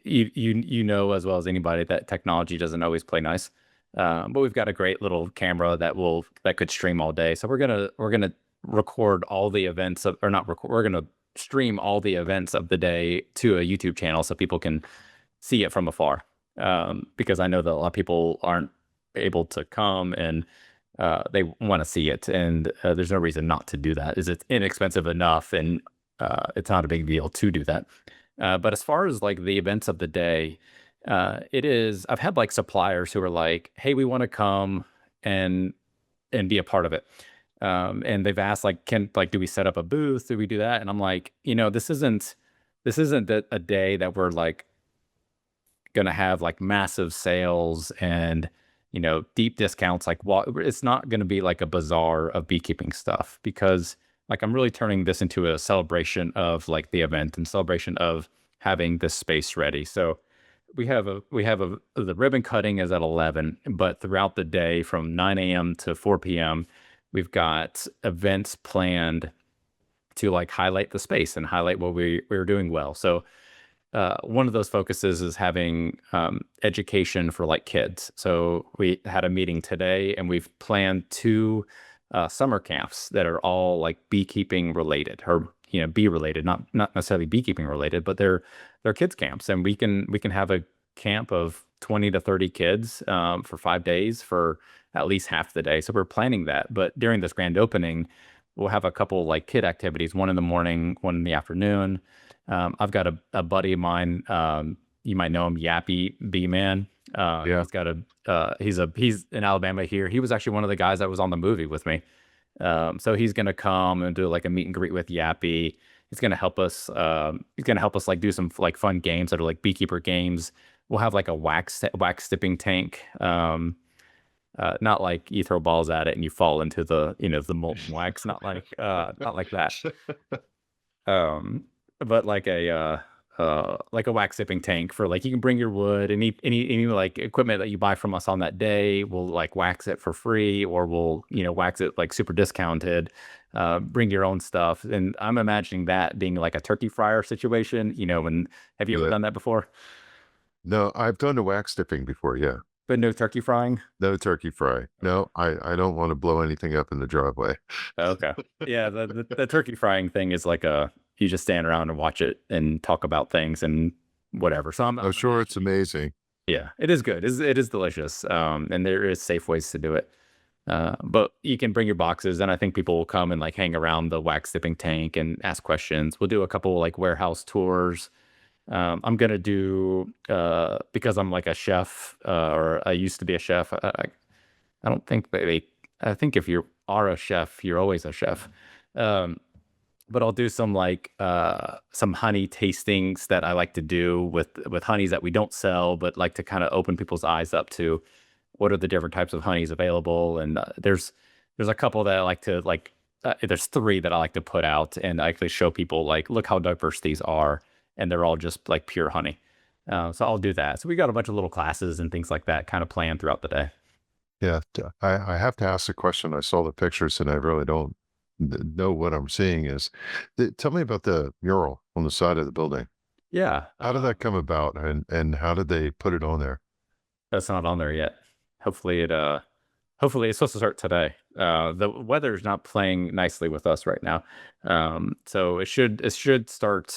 You know as well as anybody that technology doesn't always play nice. But we've got a great little camera that could stream all day. So we're gonna record all the events of or not record. We're gonna stream all the events of the day to a YouTube channel so people can see it from afar. Because I know that a lot of people aren't able to come and they want to see it, and there's no reason not to do that. Is it's inexpensive enough, and it's not a big deal to do that. But as far as like the events of the day, it is. I've had like suppliers who are like, "Hey, we want to come and be a part of it." And they've asked like, do we set up a booth? Do we do that? And I'm like, this isn't a day that we're like gonna have like massive sales and deep discounts. Like, well, it's not gonna be like a bazaar of beekeeping stuff because like I'm really turning this into a celebration of like the event and celebration of having this space ready. So we have the ribbon cutting is at 11, but throughout the day from 9 a.m. to 4 p.m. we've got events planned to like highlight the space and highlight what we're doing well. So one of those focuses is having education for like kids. So we had a meeting today and we've planned two summer camps that are all like beekeeping related or bee related, not necessarily beekeeping related, but they're kids camps, and we can have a camp of 20 to 30 kids for 5 days for at least half the day. So we're planning that. But during this grand opening, we'll have a couple like kid activities, one in the morning, one in the afternoon. I've got a buddy of mine. You might know him, Yappy B Man. Yeah. He's in Alabama here. He was actually one of the guys that was on the movie with me. So he's gonna come and do like a meet and greet with Yappy. He's gonna help us. He's gonna help us like do some like fun games that are like Beekeeper games. We'll have like a wax tipping tank. Not like you throw balls at it and you fall into the the molten wax. Not like that. Um, but like a wax sipping tank for like you can bring your wood, any like equipment that you buy from us on that day. We'll like wax it for free, or we'll wax it like super discounted. Bring your own stuff, and I'm imagining that being like a turkey fryer situation. And have you ever Yeah. done that before? No, I've done the wax dipping before. Yeah. But no turkey frying. No turkey fry. Okay. No, I don't want to blow anything up in the driveway. Okay. Yeah, the turkey frying thing is like you just stand around and watch it and talk about things and whatever. So I'm I'm sure it's imagining. amazing. Yeah, it is good. It is delicious. And there is safe ways to do it. But you can bring your boxes, and I think people will come and like hang around the wax dipping tank and ask questions. We'll do a couple like warehouse tours. I'm gonna do because I'm like a chef, or I used to be a chef. I don't think I think if you are a chef, you're always a chef. Um, but I'll do some honey tastings that I like to do with honeys that we don't sell, but like to kind of open people's eyes up to what are the different types of honeys available. And there's a couple that I like to like. There's three that I like to put out and actually show people like, look how diverse these are, and they're all just like pure honey. So I'll do that. So we got a bunch of little classes and things like that kind of planned throughout the day. Yeah. I have to ask the question. I saw the pictures and I really don't know what I'm seeing is. Tell me about the mural on the side of the building. Yeah. How did that come about and how did they put it on there? That's not on there yet. Hopefully hopefully it's supposed to start today. The weather's not playing nicely with us right now. So it should start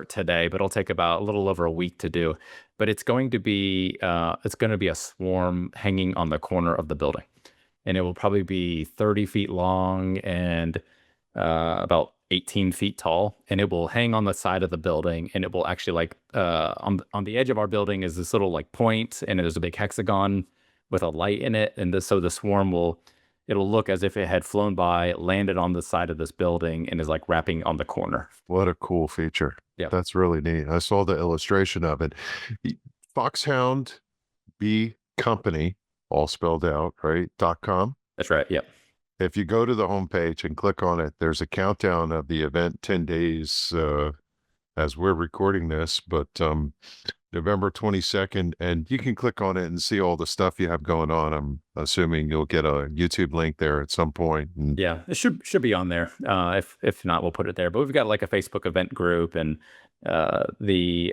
today, but it'll take about a little over a week to do. But it's going to be a swarm hanging on the corner of the building. And it will probably be 30 feet long and about 18 feet tall, and it will hang on the side of the building, and it will actually like on the edge of our building is this little like point, and there's a big hexagon with a light in it, and so the swarm it'll look as if it had flown by, landed on the side of this building, and is like wrapping on the corner. What a cool feature. Yeah, That's really neat. I saw the illustration of it. Foxhound B Company, all spelled out, right? .com. that's right. Yeah, If you go to the homepage and click on it, there's a countdown of the event, 10 days as we're recording this, but November 22nd, and you can click on it and see all the stuff you have going on. I'm assuming you'll get a YouTube link there at some point. And yeah, it should be on there. If not, we'll put it there. But we've got like a Facebook event group, and the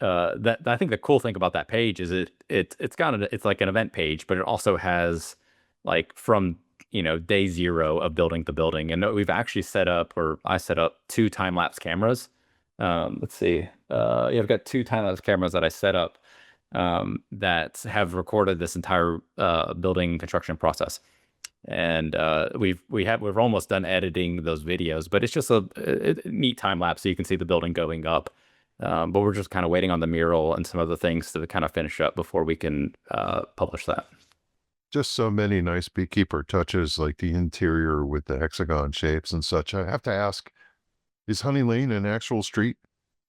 that I think the cool thing about that page is it's like an event page, but it also has like from day zero of building the building, and we've actually set up, or I set up, two time lapse cameras. Let's see. Yeah, I've got two time lapse cameras that I set up that have recorded this entire building construction process. And we're almost done editing those videos, but it's just a neat time lapse so you can see the building going up. But we're just kind of waiting on the mural and some other things to kind of finish up before we can publish that. just so many nice beekeeper touches, like the interior with the hexagon shapes and such. I have to ask, is Honey Lane an actual street?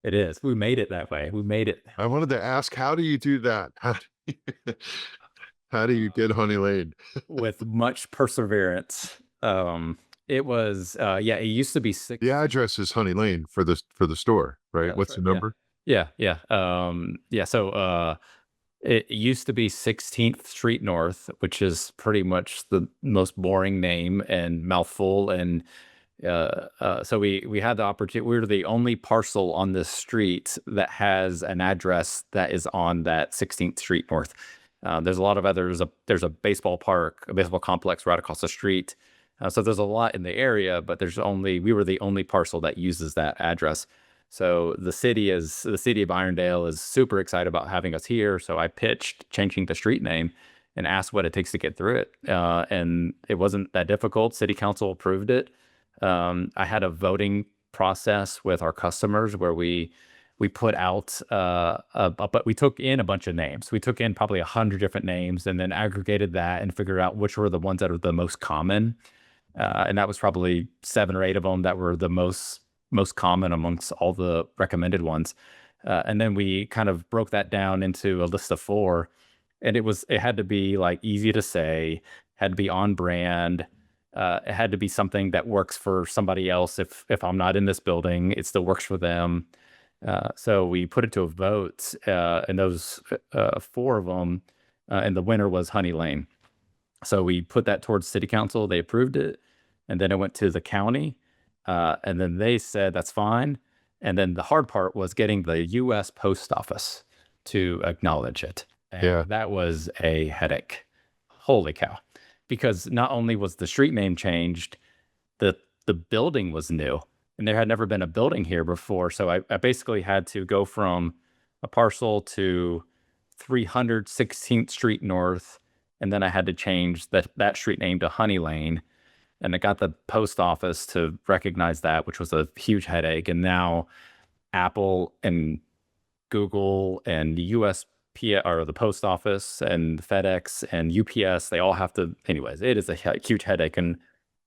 It is. We made it that way. We made it I wanted to ask, how do you do that? How do you get Honey Lane? with much perseverance. It was yeah, it used to be The 6. address is Honey Lane for the store, Yeah, right? that's What's the right. Yeah. number? Yeah. So it used to be 16th Street North, which is pretty much the most boring name and mouthful. And so we had the opportunity. We were the only parcel on this street that has an address that is on that 16th Street North. There's a lot of others. There's a baseball park, a baseball complex right across the street. So there's a lot in the area, but we were the only parcel that uses that address. So the city of Irondale is super excited about having us here. So I pitched changing the street name, and asked what it takes to get through it. And it wasn't that difficult. City council approved it. I had a voting process with our customers where we put out but we took in a bunch of names. We took in probably 100 different names and then aggregated that and figured out which were the ones that are the most common. And that was probably 7 or 8 of them that were the most common amongst all the recommended ones. And then we kind of broke that down into a list of 4, and it had to be like easy to say, had to be on brand. It had to be something that works for somebody else. If I'm not in this building, it still works for them. So we put it to a vote, and those 4 of them, and the winner was Honey Lane. So we put that towards city council. They approved it, and then it went to the county, and then they said that's fine. And then the hard part was getting the U.S. Post Office to acknowledge it, and Yeah. that was a headache. Holy cow! Because not only was the street name changed, the the building was new, and there had never been a building here before. So I basically had to go from a parcel to 316th Street North, and then I had to change that street name to Honey Lane, and I got the post office to recognize that, which was a huge headache. And now Apple and Google and the USP or the post office and FedEx and UPS, they all have to. Anyways, it is a huge headache, and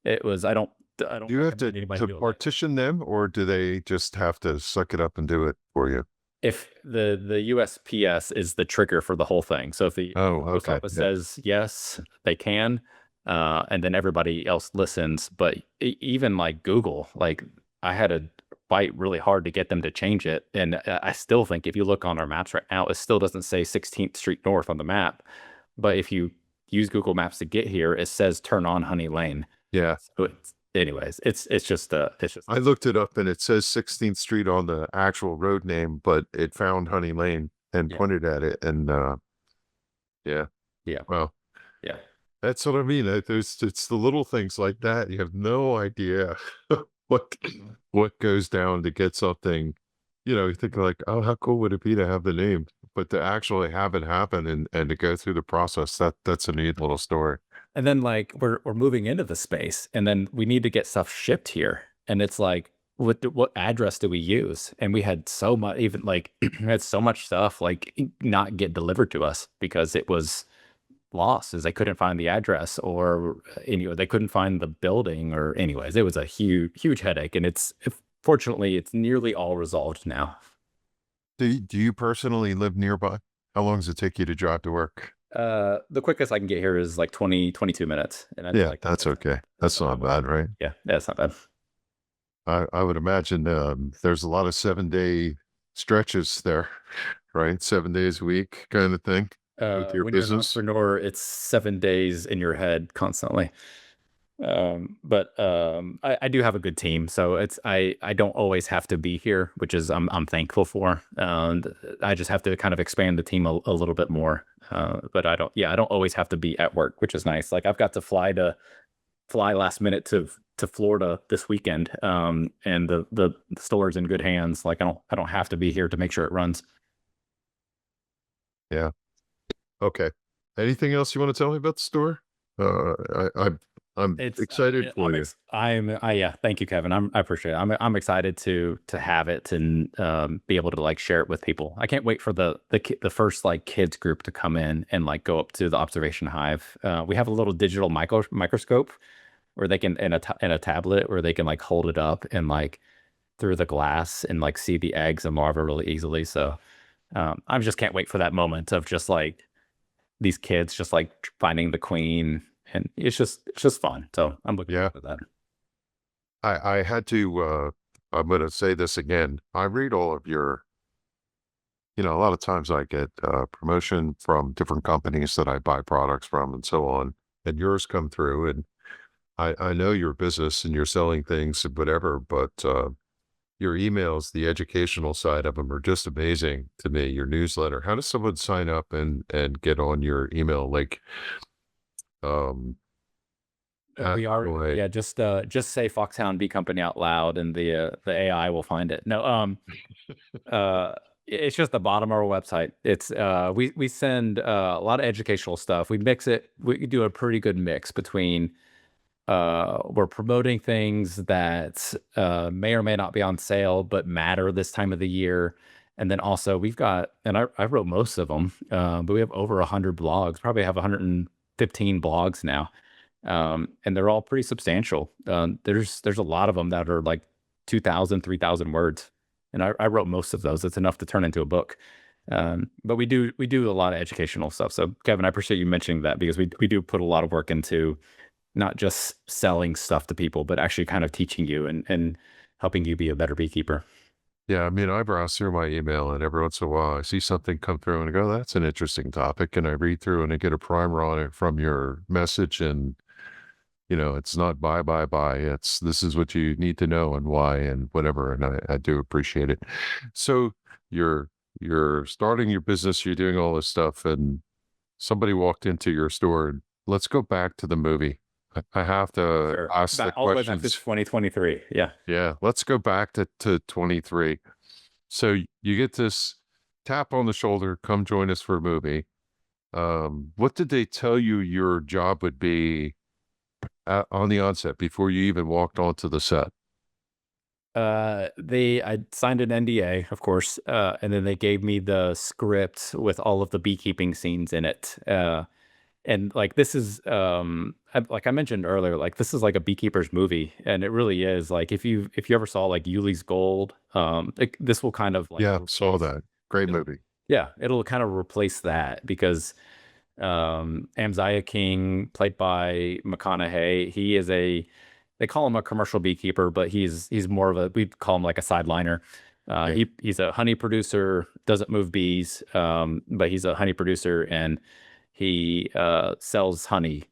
it was. I don't Do you have recommend anybody to do it. partition them, or do they just have to suck it up and do it for you? If the USPS is the trigger for the whole thing. So if the Oh, post okay. office Yeah. says yes, they can, and then everybody else listens. But even like Google, like I had to fight really hard to get them to change it, and I still think if you look on our maps right now, it still doesn't say 16th Street North on the map. But if you use Google Maps to get here, it says turn on Honey Lane. Yeah. So anyways, it's just I looked it up and it says 16th Street on the actual road name, but it found Honey Lane and yeah, pointed at it. And yeah, yeah, well, yeah. that's what I mean. It's the little things like that. You have no idea what what goes down to get something. You think like, oh, how cool would it be to have the name? But to actually have it happen and to go through the process, that's a neat little story. And then like we're moving into the space, and then we need to get stuff shipped here. And it's like, what address do we use? And we had so much, even like we had so much stuff like not get delivered to us because it was lost, as they couldn't find the address, or they couldn't find the building, or anyways, it was a huge headache. And fortunately it's nearly all resolved now. Do you personally live nearby? How long does it take you to drive to work? The quickest I can get here is like 22 minutes, and I Yeah, like that's okay. that's That's not not bad. bad, right? Yeah, that's not bad. I would imagine there's a lot of 7-day stretches there, right? 7 days a week kind of thing with your When you're an business. entrepreneur, it's 7 days in your head constantly. But I do have a good team, so I don't always have to be here, which is I'm thankful for. And I just have to kind of expand the team a little bit more. But I don't always have to be at work, which is nice. Like I've got to fly last minute to Florida this weekend, and the store's in good hands. Like I don't have to be here to make sure it runs. Yeah. Okay. Anything else you want to tell me about the store? I'm It's excited for you. yeah, thank you, Kevin. I appreciate it. I'm excited to have it and be able to like share it with people. I can't wait for the first like kids group to come in and like go up to the observation hive. We have a little digital microscope where they can, in a tablet, where they can like hold it up and like through the glass and like see the eggs and larvae really easily. So I just can't wait for that moment of just like these kids just like finding the queen, and it's just fun. So I'm looking Yeah. forward to that. I had to I'm gonna say this again. I read all of your, a lot of times I get promotion from different companies that I buy products from and so on. And yours come through, and I know your business and you're selling things and whatever, but your emails, the educational side of them are just amazing to me. Your newsletter. How does someone sign up and get on your email? Like, um, We are, boy, yeah. Just say Foxhound B Company out loud, and the AI will find it. No, uh, It's just the bottom of our website. It's we send a lot of educational stuff. We mix it. We do a pretty good mix between we're promoting things that may or may not be on sale but matter this time of the year. And then also we've got, and I wrote most of them, but we have over 100 blogs. Probably have 115 blogs now, and they're all pretty substantial. There's a lot of them that are like 2,000, 3,000 words, and I wrote most of those. It's enough to turn into a book. But we do a lot of educational stuff. So Kevin, I appreciate you mentioning that because we do put a lot of work into not just selling stuff to people, but actually kind of teaching you and helping you be a better beekeeper. Yeah, I mean, I browse through my email and every once in a while I see something come through and I go, that's an interesting topic. And I read through and I get a primer on it from your message. And, it's not buy, buy, buy. It's this is what you need to know and why and whatever. And I do appreciate it. So you're you're starting your business, you're doing all this stuff, and somebody walked into your store. And let's go back to the movie. I have to Sure. ask the Back all the way back to questions. 2023. Yeah. Yeah, let's go back to 23. So you get this tap on the shoulder, come join us for a movie. What did they tell you your job would be on the onset before you even walked onto the set? I signed an NDA, of course, and then they gave me the script with all of the beekeeping scenes in it. And like this is like I mentioned earlier, like this is like a beekeeper's movie, and it really is. Like if you ever saw like Yuli's Gold, like, this will kind of like Yeah, saw replace that. Great it'll, movie. yeah, it'll kind of replace that because Amziah King, played by McConaughey, he is a they call him a commercial beekeeper, but he's more of a we'd call him like a sideliner. Yeah. He's a honey producer, doesn't move bees, but he's a honey producer and he sells honey.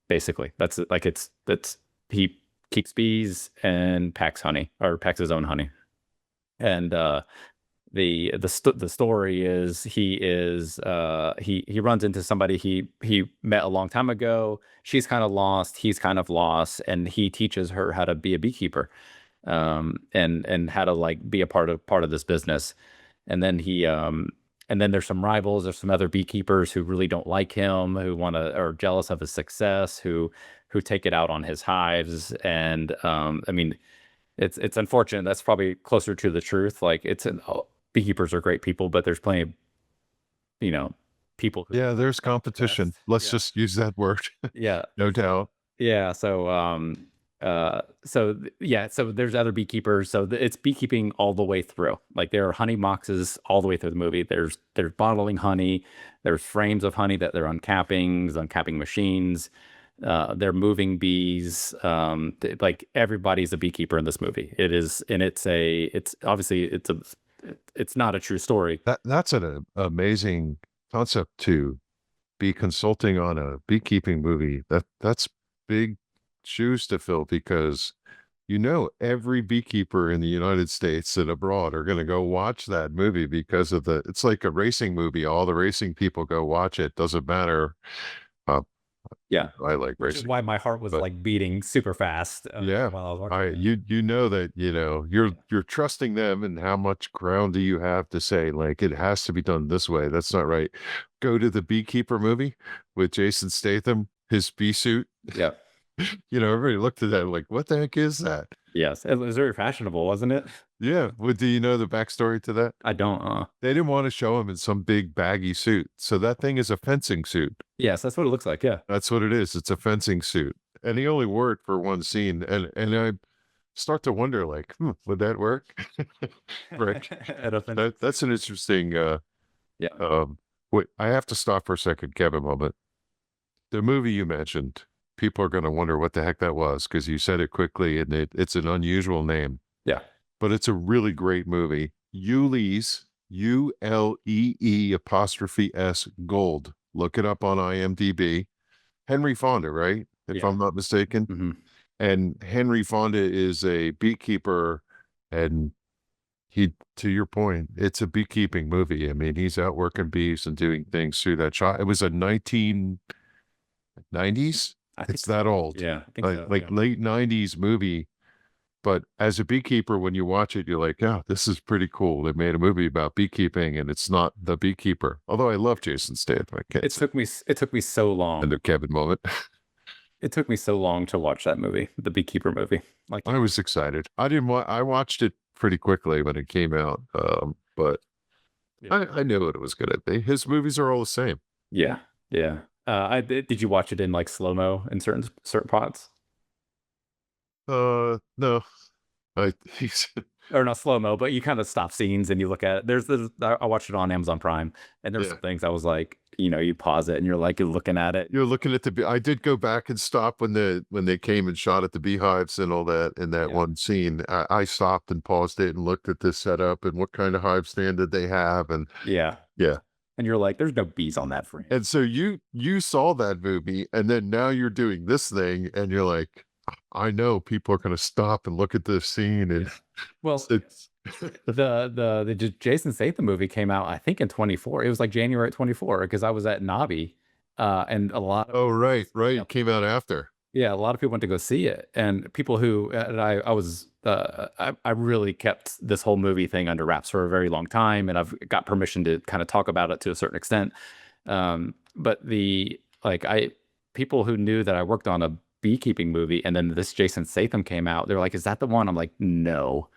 Basically, that's it. Like that's he keeps bees and packs honey or packs his own honey. And the story is he runs into somebody he met a long time ago. She's kind of lost, he's kind of lost, and he teaches her how to be a beekeeper, and how to like be a part of this business. And then and then there's some rivals, there's some other beekeepers who really don't like him, who want to are jealous of his success, who take it out on his hives. And I mean, it's unfortunate. That's probably closer to the truth. Like beekeepers are great people, but there's plenty of, you know, people who Yeah, there's don't the competition. best. Let's Yeah. just use that word. Yeah. No doubt. Yeah. So there's other beekeepers. So it's beekeeping all the way through. Like there are honey boxes all the way through the movie. There's bottling honey. There's frames of honey that they're uncapping, uncapping machines. They're moving bees. Like everybody's a beekeeper in this movie. It is, and it's obviously it's not a true story. That's an amazing concept to be consulting on a beekeeping movie. That's big shoes to fill because every beekeeper in the United States and abroad are going to go watch that movie because of it's like a racing movie. All the racing people go watch it. Doesn't matter. Uh, Yeah. I like Which is racing, why my heart was but like beating super fast yeah, while I was watching I it. you know that you're trusting them, and how much ground do you have to say like it has to be done this way? That's not right. Go to the Beekeeper movie with Jason Statham, his bee suit. Yeah. Everybody looked at that like, what the heck is that? Yes. It was very fashionable, wasn't it? Yeah. Well, do you know the backstory to that? I don't. They didn't want to show him in some big baggy suit, so that thing is a fencing suit. Yes, that's what it looks like. Yeah. That's what it is. It's a fencing suit, and he only wore it for one scene, and I start to wonder, like, would that work? Rick, At a fin- that's an interesting. yeah. Wait, I have to stop for a second, Kevin. Moment. The movie you mentioned, people are going to wonder what the heck that was because you said it quickly, and it's an unusual name, Yeah. but it's a really great movie. Ulee's Ulee apostrophe S Gold. Look it up on IMDb. Henry Fonda, right? If Yeah. I'm not mistaken. Hmm. And Henry Fonda is a beekeeper, and to your point, it's a beekeeping movie. I mean, he's out working bees and doing things through that shot. It was a 1990s. I think It's so. that old, Yeah. I think like so. like Yeah. late 90s movie. But as a beekeeper, when you watch it, you're like, "Yeah, this is pretty cool. They made a movie about beekeeping, and it's not The Beekeeper." Although I love Jason Statham, I can't say It took me so long. and the Kevin moment. It took me so long to watch that movie, the Beekeeper movie. Like, I was excited. I didn't wa I watched it pretty quickly when it came out, but yeah, I knew what it was gonna be. His movies are all the same. yeah, yeah. Did you watch it in like slow mo in certain parts? No, I he's Or not slow mo, but you kind of stop scenes and you look at it. I watched it on Amazon Prime, and there's yeah. some things I was like, you pause it and you're looking at it. You're looking at the bee I did go back and stop when they came and shot at the beehives and all that in that Yeah, one scene. I stopped and paused it and looked at the setup and what kind of hive stand did they have, and yeah. yeah. And you're like, there's no bees on that frame. And so you saw that movie, and then now you're doing this thing, and you're like, "I know people are gonna stop and look at this scene," and Yeah. Well, it's Jason Statham movie came out, I think in 24. It was like January 24 because I was at Nobby, and a lot of Oh, right, right, yeah, it came out after. yeah, a lot of people went to go see it, and people who and I was I really kept this whole movie thing under wraps for a very long time, and I've got permission to kind of talk about it to a certain extent. But the like I people who knew that I worked on a beekeeping movie, and then this Jason Statham came out, they're like, "Is that the one?" I'm like, "No,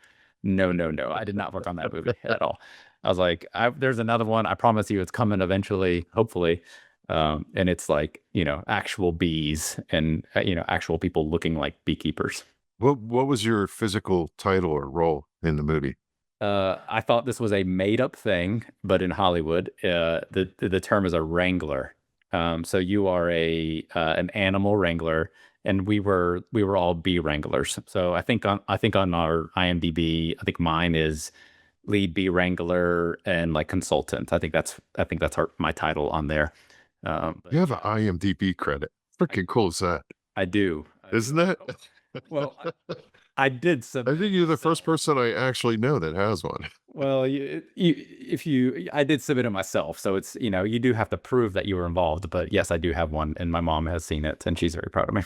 no, no, no. I did not work on that movie at all." I was like, "There's another one. I promise you, it's coming eventually, hopefully." And it's like, actual bees and, actual people looking like beekeepers. What was your physical title or role in the movie? I thought this was a made up thing, but in Hollywood, the term is a wrangler. So you are an animal wrangler, and we were all bee wranglers. So I think on our IMDb, I think mine is lead bee wrangler and like consultant. I think that's my title on there. But You have an yeah, IMDb credit. I, Freaking cool is that? I do. I do. Isn't that? Well, I did I submit think it you're the first myself. person I actually know that has one. Well, I did submit it myself, so it's, you do have to prove that you were involved. But yes, I do have one, and my mom has seen it, and she's very proud of me.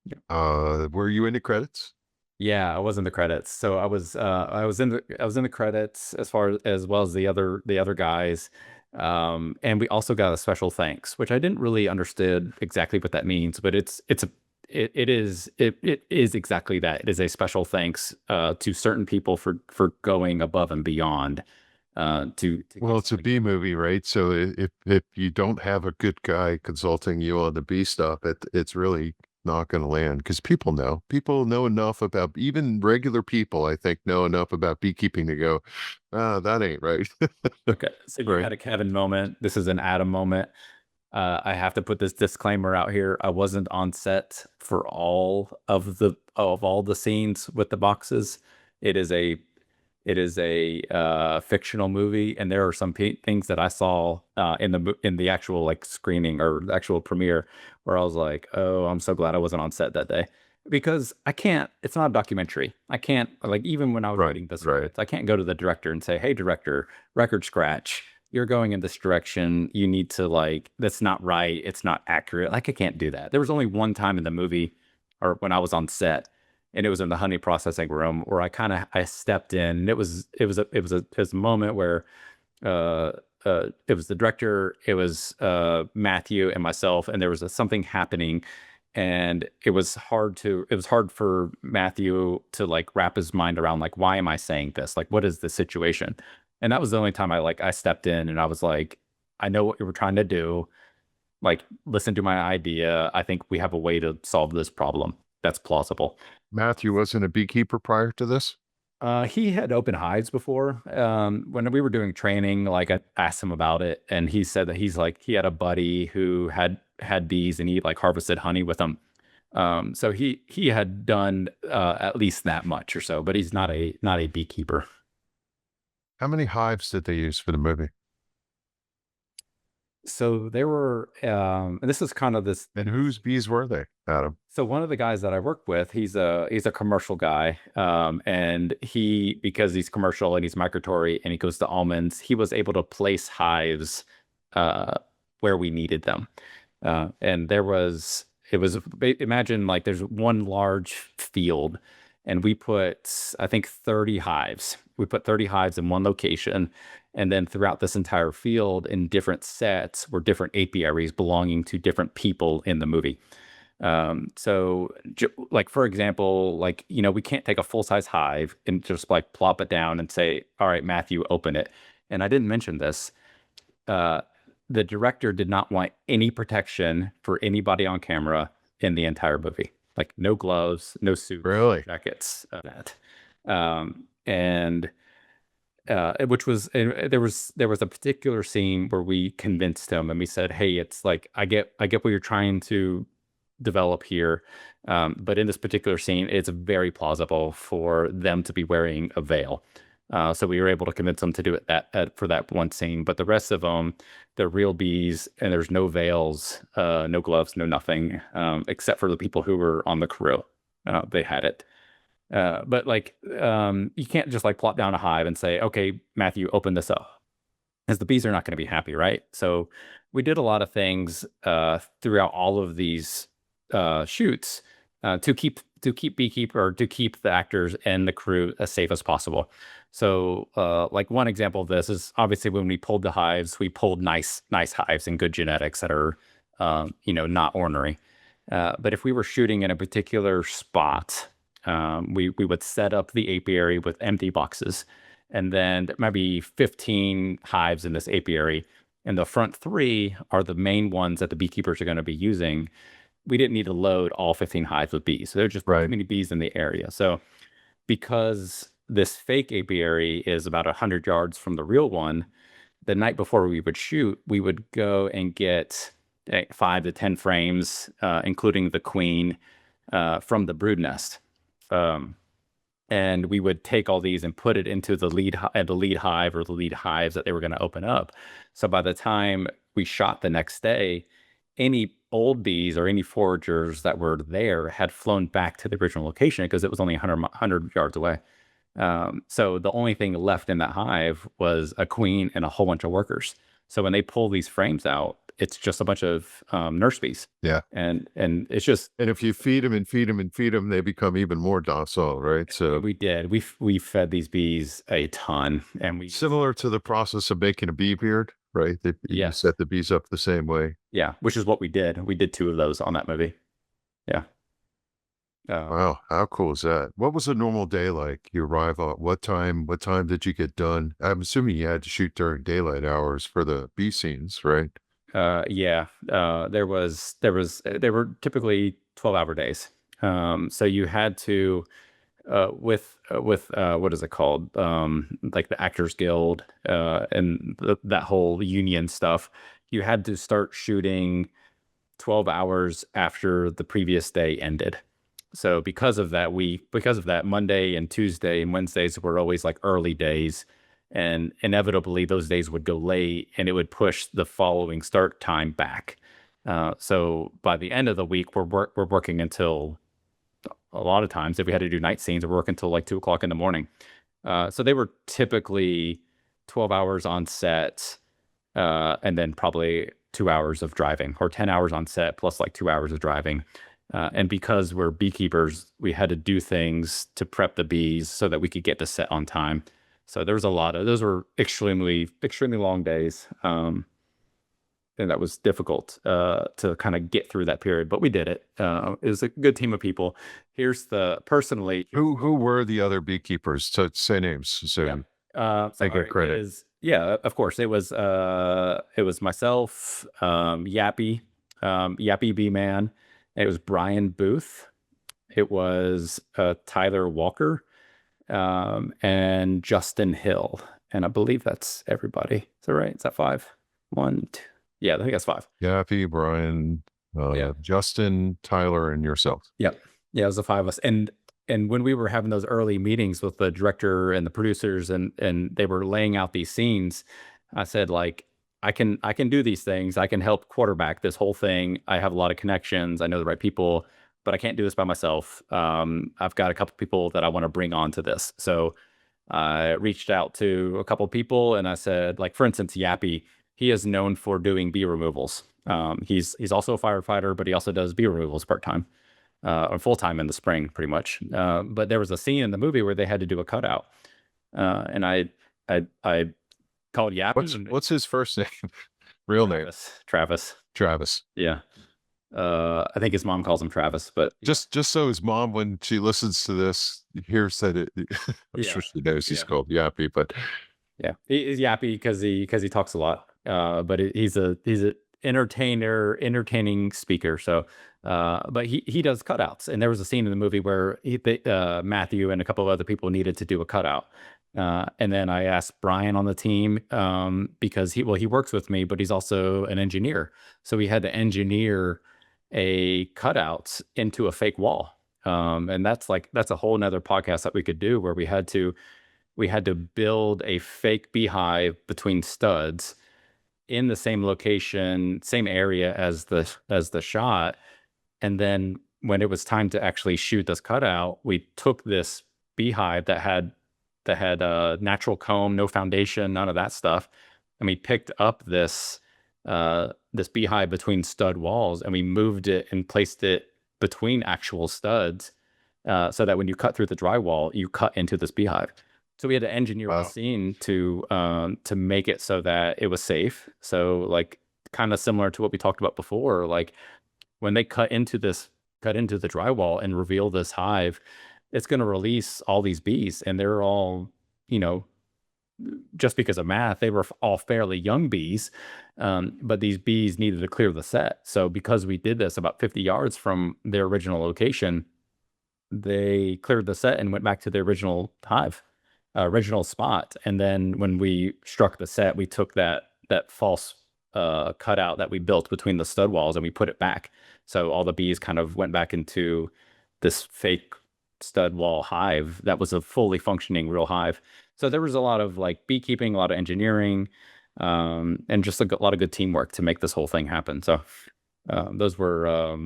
Yeah. Were you in the credits? Yeah, I was in the credits. So I was in the credits as well as the other guys. And we also got a special thanks, which I didn't really understood exactly what that means, but it is exactly that. It is a special thanks to certain people for going above and beyond to Well, get it's a something B done. movie, right? So if you don't have a good guy consulting you on the B stuff, it's really not going to land because people know enough about even regular people. I think know enough about beekeeping to go, ah, that ain't right, Okay, so you right? had a Kevin moment. This is an Adam moment. I have to put this disclaimer out here. I wasn't on set for all the scenes with the boxes. It is a fictional movie, and there are some things that I saw in the actual like screening or the actual premiere where I was like, "Oh, I'm so glad I wasn't on set that day." Because I can't, it's not a documentary. I can't, like, even when I was Right, reading the right. script, I can't go to the director and say, "Hey, director, record scratch. You're going in this direction. You need to, like, that's not right. It's not accurate." Like, I can't do that. There was only one time in the movie or when I was on set, and it was in the honey processing room where I stepped in, and it was a moment where uh, it was the director, it was Matthew and myself, and there was something happening, and it was hard for Matthew to like wrap his mind around like, why am I saying this? Like, what is the situation? And that was the only time I stepped in and I was like, I know what you were trying to do. Like, listen to my idea. I think we have a way to solve this problem that's plausible. Matthew wasn't a beekeeper prior to this. He had open hives before. When we were doing training, like I asked him about it, and he said that he had a buddy who had bees, and he like harvested honey with them. So he had done at least that much or so, but he's not a beekeeper. How many hives did they use for the movie? So there were, and this is kind of this. And whose bees were they, Adam? So one of the guys that I work with, he's a commercial guy, and because he's commercial and he's migratory and he goes to almonds, he was able to place hives uh, where we needed them. And there was it was imagine like there's one large field, and we put I think 30 hives. We put 30 hives in one location, and then throughout this entire field in different sets were different apiaries belonging to different people in the movie. Like for example, like we can't take a full size hive and just like plop it down and say, "All right, Matthew, open it." And I didn't mention this. Uh, the director did not want any protection for anybody on camera in the entire movie. Like no gloves, no suits, no Really? jackets, that. And which was there was a particular scene where we convinced him and we said, "Hey, it's like I get what you're trying to develop here, but in this particular scene, it's very plausible for them to be wearing a veil." So we were able to convince them to do it for that one scene, but the rest of them, they're real bees, and there's no veils, no gloves, no nothing, except for the people who were on the crew. They had it. But like, you can't just like plop down a hive and say, "Okay, Matthew, open this up," because the bees are not going to be happy, right? So we did a lot of things throughout all of these shoots to keep Beekeeper or to keep the actors and the crew as safe as possible. So, like one example of this is obviously when we pulled the hives, we pulled nice hives and good genetics that are, not ornery. But if we were shooting in a particular spot, we would set up the apiary with empty boxes, and then there might be 15 hives in this apiary, and the front three are the main ones that the beekeepers are going to be using. We didn't need to load all 15 hives with bees, so there are just too Right. many bees in the area. So because this fake apiary is about 100 yards from the real one, the night before we would shoot, we would go and get 5 to 10 frames, including the queen, from the brood nest. Um, and we would take all these and put it into the lead hive or the lead hives that they were going to open up. So by the time we shot the next day, any old bees or any foragers that were there had flown back to the original location because it was only 100 yards away. So the only thing left in that hive was a queen and a whole bunch of workers. So when they pull these frames out, it's just a bunch of nurse bees, Yeah. and it's just And if you feed them and feed them and feed them, they become even more docile, right? So we did we fed these bees a ton, and we similar to the process of making a bee beard, right? You yes set the bees up the same way. yeah, which is what we did. We did 2 of those on that movie. Yeah. Wow, how cool is that? What was a normal day like? You arrive at what time? What time did you get done? I'm assuming you had to shoot during daylight hours for the bee scenes, right? Yeah, they were typically 12-hour days. So you had to, what is it called? Like the Actors Guild, and that whole union stuff. You had to start shooting 12 hours after the previous day ended. So because of that, Monday and Tuesday and Wednesdays were always like early days, and inevitably those days would go late, and it would push the following start time back. So by the end of the week, we're working until, a lot of times if we had to do night scenes, we're working until like 2 o'clock in the morning. So they were typically 12 hours on set, and then probably 2 hours of driving, or 10 hours on set plus like 2 hours of driving. And because we're beekeepers, we had to do things to prep the bees so that we could get to set on time. So there was a lot of those were extremely long days. And that was difficult to kind of get through that period, but we did it. It was a good team of people. Here's the personally, Who were the other beekeepers? So say names yeah. so So I all get right, it credit. is yeah, of course. It was myself, Yappy B Man. It was Brian Booth. It was Tyler Walker, and Justin Hill. And I believe that's everybody. Is that right? Is that 5? One, two. Yeah, I think that's 5. Yappy, Brian, Yeah. Justin, Tyler, and yourself. Yep. Yeah, it was the 5 of us. And when we were having those early meetings with the director and the producers, and they were laying out these scenes, I said, like, I can do these things. I can help quarterback this whole thing. I have a lot of connections. I know the right people, but I can't do this by myself. I've got a couple people that I want to bring on to this. So I reached out to a couple people and I said, like, for instance, Yappy, he is known for doing bee removals. He's also a firefighter, but he also does bee removals part time, or full time in the spring, pretty much. But there was a scene in the movie where they had to do a cutout, and I called Yappy and What's his first name? Real name? Travis. Travis. Yeah. I think his mom calls him Travis, but Just so his mom, when she listens to this, hears that I'm yeah, sure she knows he's yeah, called Yappy, but yeah. He's Yappy because he talks a lot. But he's a entertaining speaker. So, but he does cutouts, and there was a scene in the movie where Matthew and a couple of other people needed to do a cutout. And then I asked Brian on the team, because he works with me, but he's also an engineer. So we had to engineer a cutout into a fake wall. And that's a whole nother podcast that we could do, where we had to build a fake beehive between studs in the same location, same area as the shot. And then when it was time to actually shoot this cutout, we took this beehive that had a natural comb, no foundation, none of that stuff, and we picked up this beehive between stud walls, and we moved it and placed it between actual studs, so that when you cut through the drywall, you cut into this beehive. So we had to engineer the wow. scene to make it so that it was safe. So like kind of similar to what we talked about before, like when they cut into the drywall and reveal this hive, it's going to release all these bees, and they're all, you know, just because of math, they were all fairly young bees, but these bees needed to clear the set. So because we did this about 50 yards from their original location, they cleared the set and went back to the original hive, original spot. And then when we struck the set, we took that false cutout that we built between the stud walls and we put it back. So all the bees kind of went back into this fake stud wall hive that was a fully functioning real hive. So there was a lot of like beekeeping, a lot of engineering, and just a lot of good teamwork to make this whole thing happen. So those were,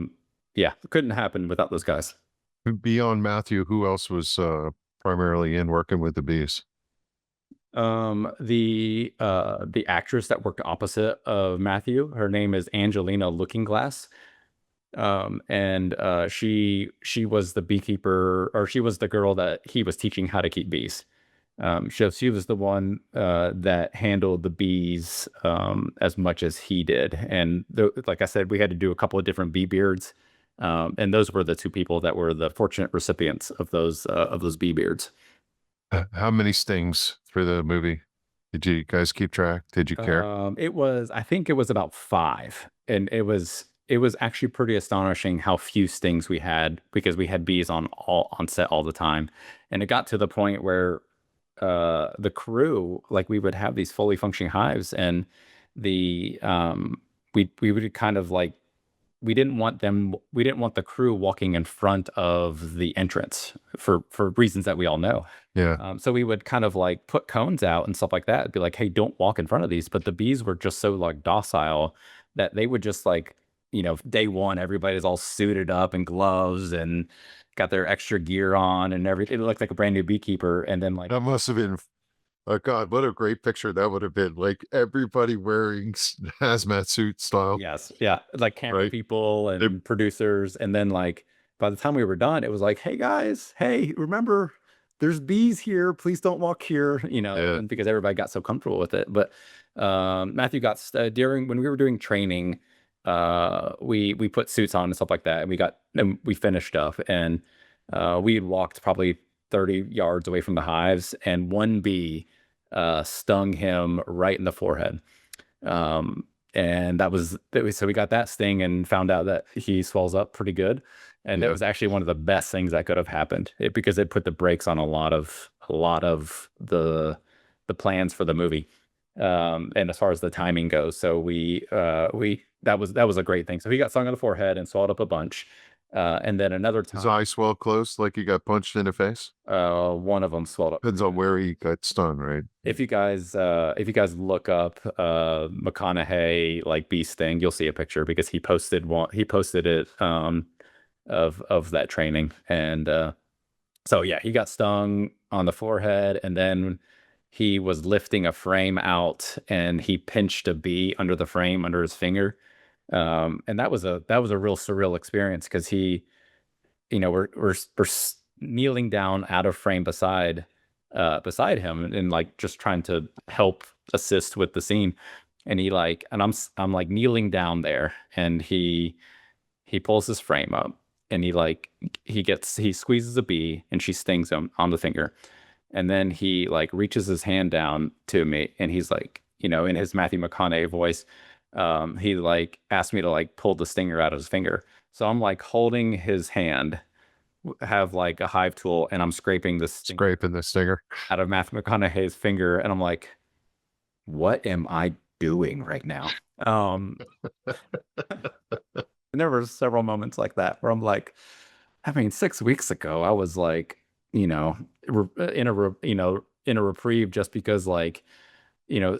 yeah, couldn't happen without those guys. Beyond Matthew, who else was primarily in working with the bees? The actress that worked opposite of Matthew, her name is Angelina LookingGlass. And she was the beekeeper, or she was the girl that he was teaching how to keep bees. She was the one that handled the bees as much as he did. And like I said, we had to do a couple of different bee beards. And those were the two people that were the fortunate recipients of those bee beards. How many stings for the movie? Did you guys keep track? Did you care? I think it was about 5, and it was actually pretty astonishing how few stings we had, because we had bees on set all the time. And it got to the point where the crew, like we would have these fully functioning hives, and the we would kind of like, we didn't want the crew walking in front of the entrance for reasons that we all know. Yeah. So we would kind of like put cones out and stuff like that. It'd be like, hey, don't walk in front of these. But the bees were just so like docile that they would just like, day one, everybody's all suited up in gloves and got their extra gear on and everything. It looked like a brand new beekeeper. And then like, That must have been, oh God, what a great picture that would have been. Like everybody wearing hazmat suit style, yes, yeah, like camera right? people They- and producers. And then like by the time we were done, it was like, hey guys, hey, remember there's bees here. Please don't walk here, yeah. and because everybody got so comfortable with it. But Matthew got during when we were doing training, we put suits on and stuff like that, and we finished up, and we had walked probably 30 yards away from the hives, and one bee stung him right in the forehead. And so we got that sting and found out that he swells up pretty good. And it Yeah. was actually one of the best things that could have happened, because it put the brakes on a lot of the plans for the movie. And as far as the timing goes, so that was a great thing. So he got stung on the forehead and swelled up a bunch. And then another His time, eyes swell close like he got punched in the face. one of them swelled up. Depends on where he got stung, right? If you guys look up McConaughey like bee sting, you'll see a picture, because he posted it of that training. And so yeah, he got stung on the forehead, and then he was lifting a frame out and he pinched a bee under the frame under his finger. And that was a real surreal experience because we're kneeling down out of frame beside him and like just trying to help assist with the scene. And I'm like kneeling down there, and he pulls his frame up, and he squeezes a bee, and she stings him on the finger. And then he like reaches his hand down to me, and he's like, in his Matthew McConaughey voice, he like asked me to like pull the stinger out of his finger. So I'm like holding his hand, have like a hive tool, and I'm scraping the stinger Scraping the stinger. out of Matthew McConaughey's finger, and I'm like, what am I doing right now? And there were several moments like that where I'm like, I mean, 6 weeks ago, I was like, you know, in a reprieve just because like,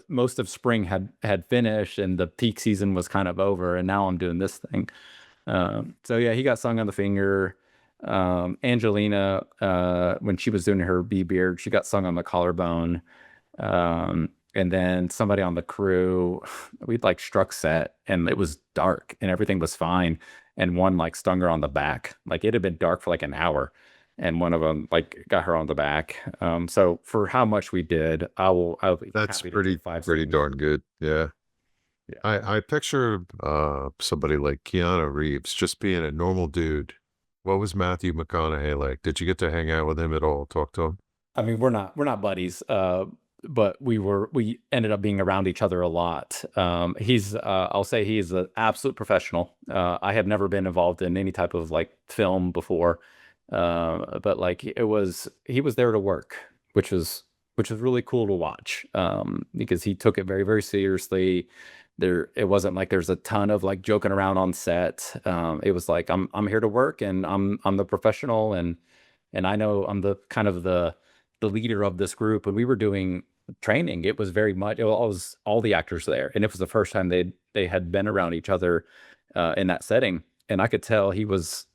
most of spring had finished and the peak season was kind of over, and now I'm doing this thing. So yeah, he got stung on the finger. Angelina, when she was doing her bee beard, she got stung on the collarbone. And then somebody on the crew, we'd like struck set, and it was dark and everything was fine. And one like stung her on the back. Like it had been dark for like an hour. And one of them like got her on the back. So for how much we did, I'll be That's happy to do five pretty stings. darn good. Yeah. Yeah. I picture somebody like Keanu Reeves just being a normal dude. What was Matthew McConaughey like? Did you get to hang out with him at all? Talk to him? I mean, we're not buddies, but we ended up being around each other a lot. I'll say he's an absolute professional. I have never been involved in any type of like film before, but like he was there to work, which was really cool to watch, because he took it very very seriously. It wasn't like there's a ton of like joking around on set. It was like I'm here to work, and I'm the professional, and I know I'm the kind of the leader of this group. When we were doing training, it was very much, it was all the actors there, and it was the first time they had been around each other in that setting. And I could tell he was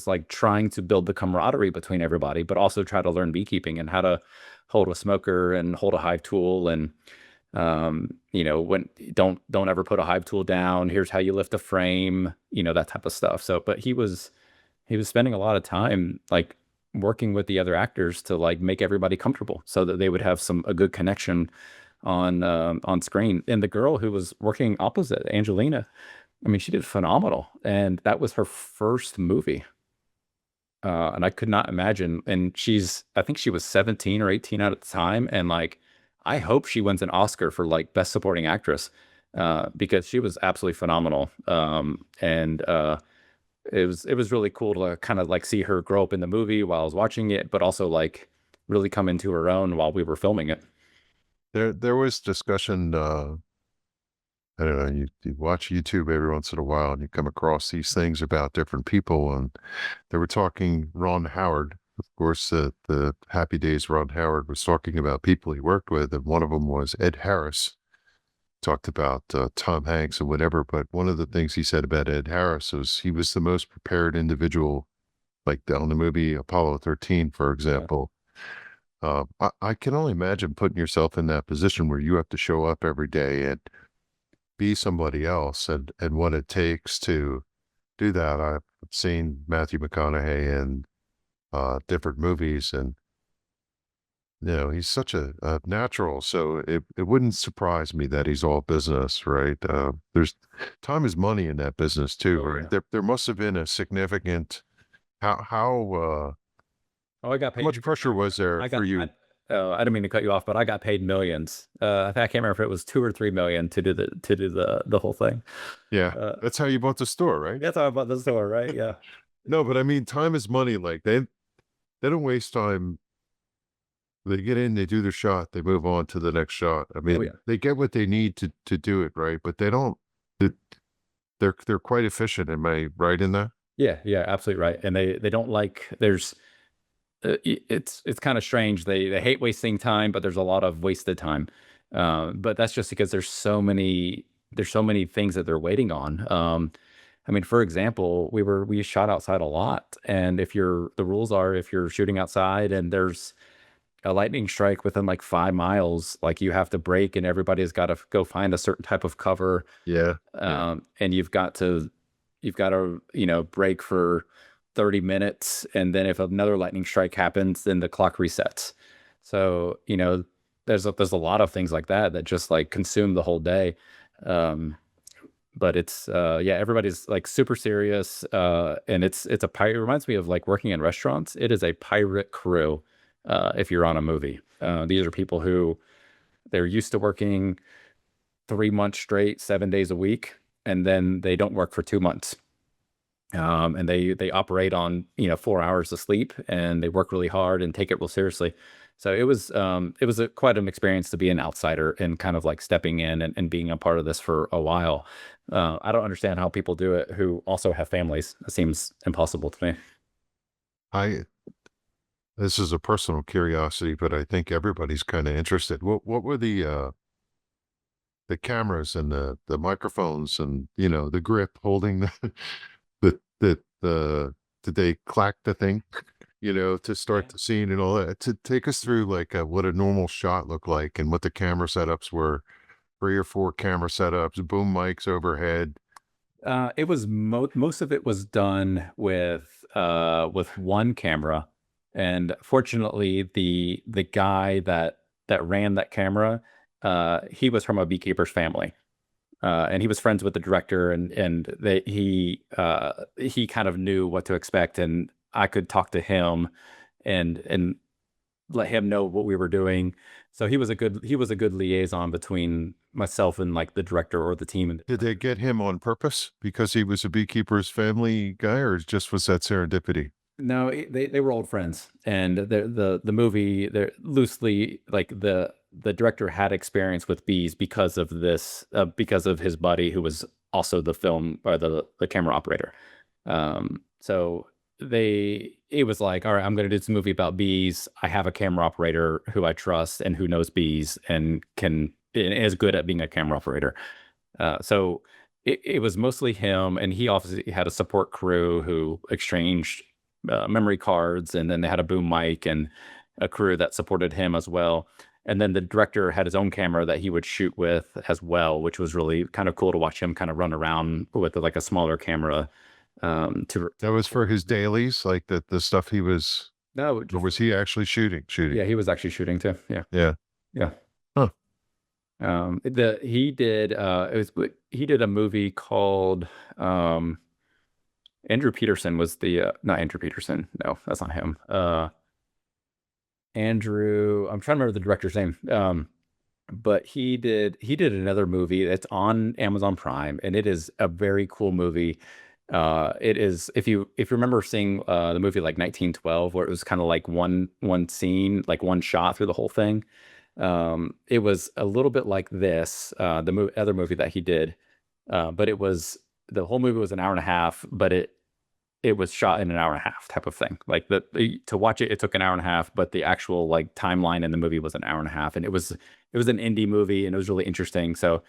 like trying to build the camaraderie between everybody, but also try to learn beekeeping and how to hold a smoker and hold a hive tool. And when don't ever put a hive tool down, here's how you lift a frame, that type of stuff. So but he was spending a lot of time like working with the other actors to like make everybody comfortable so that they would have a good connection on screen. And the girl who was working opposite, Angelina, I mean, she did phenomenal, and that was her first movie. And I could not imagine. And I think she was 17 or 18 at the time, and like, I hope she wins an Oscar for like best supporting actress, because she was absolutely phenomenal. And it was really cool to kind of like see her grow up in the movie while I was watching it, but also like really come into her own while we were filming it. There was discussion. I don't know. You watch YouTube every once in a while, and you come across these things about different people, and they were talking. Ron Howard, of course, the Happy Days. Ron Howard was talking about people he worked with, and one of them was Ed Harris. Talked about Tom Hanks and whatever, but one of the things he said about Ed Harris was he was the most prepared individual, like on the movie Apollo 13, for Yeah. example. I can only imagine putting yourself in that position where you have to show up every day and be somebody else, and what it takes to do that. I've seen Matthew McConaughey in different movies, and he's such a natural. So it wouldn't surprise me that he's all business, right? There's time is money in that business too, Oh right? yeah. There must have been a significant Oh, I got how much paid. pressure was there I for got. you? I didn't mean to cut you off, but I got paid millions. I can't remember if it was 2 or 3 million to do the whole thing. Yeah, Uh, that's how you bought the store, right? that's how I bought the store, right? Yeah. No, but I mean, time is money. Like they don't waste time. They get in, they do their shot, they move on to the next shot. I Oh mean, yeah. they get what they need to do it, right? But they don't. They- they're quite efficient. Am I right in that? Yeah, yeah, absolutely right. And they don't like there's it's kind of strange. They hate wasting time, but there's a lot of wasted time. But that's just because there's so many things that they're waiting on. I mean, for example, we shot outside a lot, and if you're the rules are if you're shooting outside and there's a lightning strike within like 5 miles, like you have to break, and everybody's got to go find a certain type of cover, Yeah. Yeah. and you've got to break for 30 minutes, and then if another lightning strike happens, then the clock resets. So there's a lot of things like that that just like consume the whole day. um but it's yeah, everybody's like super serious, and it's a pirate. It reminds me of like working in restaurants. It is a pirate crew. If you're on a movie, these are people who they're used to working 3 months straight, 7 days a week, and then they don't work for 2 months. And they operate on 4 hours of sleep, and they work really hard and take it real seriously. So it was quite an experience to be an outsider and kind of like stepping in and being a part of this for a while. I don't understand how people do it who also have families. It seems impossible to me. I This is a personal curiosity, but I think everybody's kind of interested. What were the cameras and the microphones and the grip holding the the did they clack the thing to Yeah. start the scene and all that? To take us through like what a normal shot looked like and what the camera setups were. 3 or 4 camera setups, boom mics overhead. It was most of it was done with one camera, and fortunately, the guy that ran that camera, he was from a beekeeper's family, and he was friends with the director, and he kind of knew what to expect, and I could talk to him and let him know what we were doing. So he was a good liaison between myself and like the director or the team and the Did they director. get him on purpose because he was a beekeeper's family guy, or just was that serendipity? No, they were old friends, and the movie, they're loosely like the director had experience with bees because of this, because of his buddy who was also the film or the camera operator. So it was like, all right, I'm going to do this movie about bees. I have a camera operator who I trust and who knows bees and and is good at being a camera operator. So it was mostly him, and he obviously had a support crew who exchanged memory cards, and then they had a boom mic and a crew that supported him as well. And then the director had his own camera that he would shoot with as well, which was really kind of cool to watch him kind of run around with like a smaller camera. That was for his dailies, like the stuff he was, No, or just was he actually shooting? Shooting. yeah, he was actually shooting too. Yeah, Yeah. yeah. Huh. The he did he did a movie called um Andrew Peterson was the not Andrew Peterson. No, that's not him. Andrew, I'm trying to remember the director's name. But he did another movie that's on Amazon Prime, and it is a very cool movie. It is, if you remember seeing the movie like 1912, where it was kind of like one scene, like one shot through the whole thing. It was a little bit like this, other movie that he did, but the whole movie was an hour and a half, but it was shot in an hour and a half type of thing. Like to watch it, it took an hour and a half, but the actual like timeline in the movie was an hour and a half, and it was an indie movie, and it was really interesting. So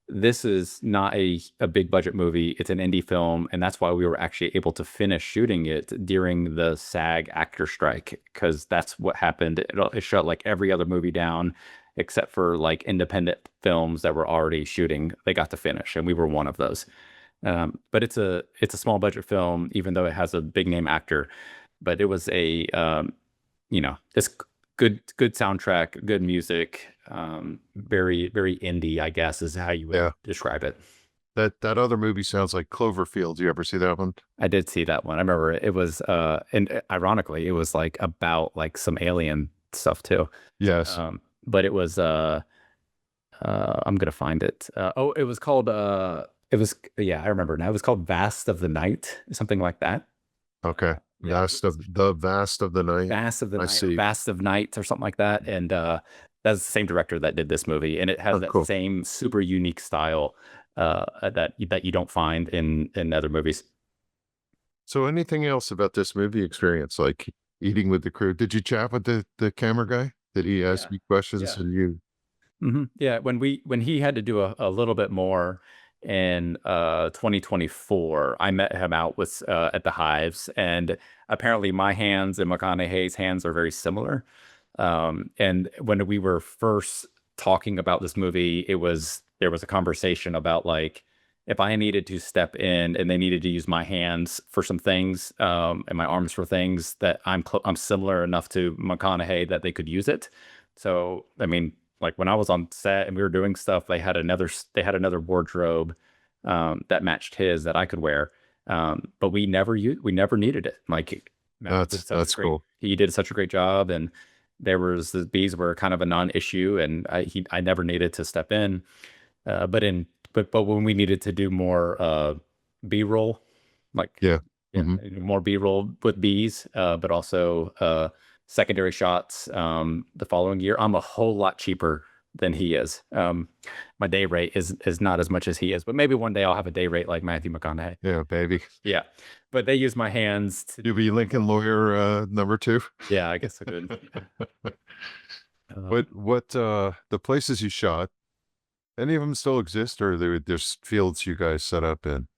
this is not a big budget movie. It's an indie film, and that's why we were actually able to finish shooting it during the SAG actor strike, because that's what happened. It shut like every other movie down except for like independent films that were already shooting. They got to finish, and we were one of those. But it's a small budget film, even though it has a big name actor. But it was it's good soundtrack, good music, very very indie, I guess, is how you would Yeah. describe it. That other movie sounds like Cloverfield. You ever see that one? I did see that one. I remember it was and ironically, it was like about like some alien stuff too. Yes. But it was I'm gonna find it. It was called it was yeah, I remember now. It was called Vast of the Night, something like that. Okay. Yeah, Vast of the night. Vast of the I Night or see. Vast of Night or something like that. And that's the same director that did this movie, and it has Oh, that cool. same super unique style that you don't find in other movies. So anything else about this movie experience, like eating with the crew? Did you chat with the camera guy? Did he ask Yeah. you questions Yeah. and you? Yeah, when he had to do a little bit more in 2024, I met him out with at the Hives, and apparently my hands and McConaughey's hands are very similar. And when we were first talking about this movie, there was a conversation about like if I needed to step in and they needed to use my hands for some things, and my arms for things that I'm similar enough to McConaughey that they could use it. So I mean, like when I was on set and we were doing stuff, they had another wardrobe that matched his that I could wear. But we never needed it. Like Matthew did such a That's great cool. he did such a great job, and the bees were kind of a non-issue, and I never needed to step in. But when we needed to do more B-roll, like Yeah. yeah, Hmm. more B-roll with bees, but also secondary shots. The following year, I'm a whole lot cheaper than he is. My day rate is not as much as he is, but maybe one day I'll have a day rate like Matthew McConaughey. Yeah, baby. Yeah, but they use my hands to You be Lincoln lawyer number two. yeah, I guess I could. Yeah. What the places you shot, any of them still exist, or they were just fields you guys set up in?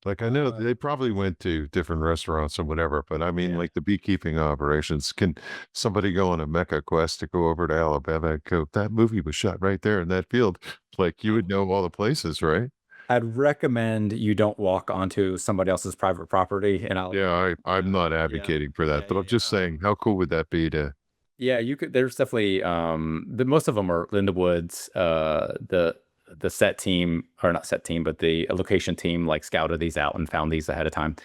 Like I know Uh, they probably went to different restaurants and whatever, but I mean, yeah. like the beekeeping operations. Can somebody go on a Mecca quest to go over to Alabama and go, that movie was shot right there in that field? Like you would know all the places, right? I'd recommend you don't walk onto somebody else's private property in Yeah, Alabama. I'm not Yeah, advocating for that, yeah, but yeah, I'm just yeah. saying, how cool would that be to? Yeah, you could. There's definitely the most of them are in the woods. The set team or not set team, but the location team like scouted these out and found these ahead of time.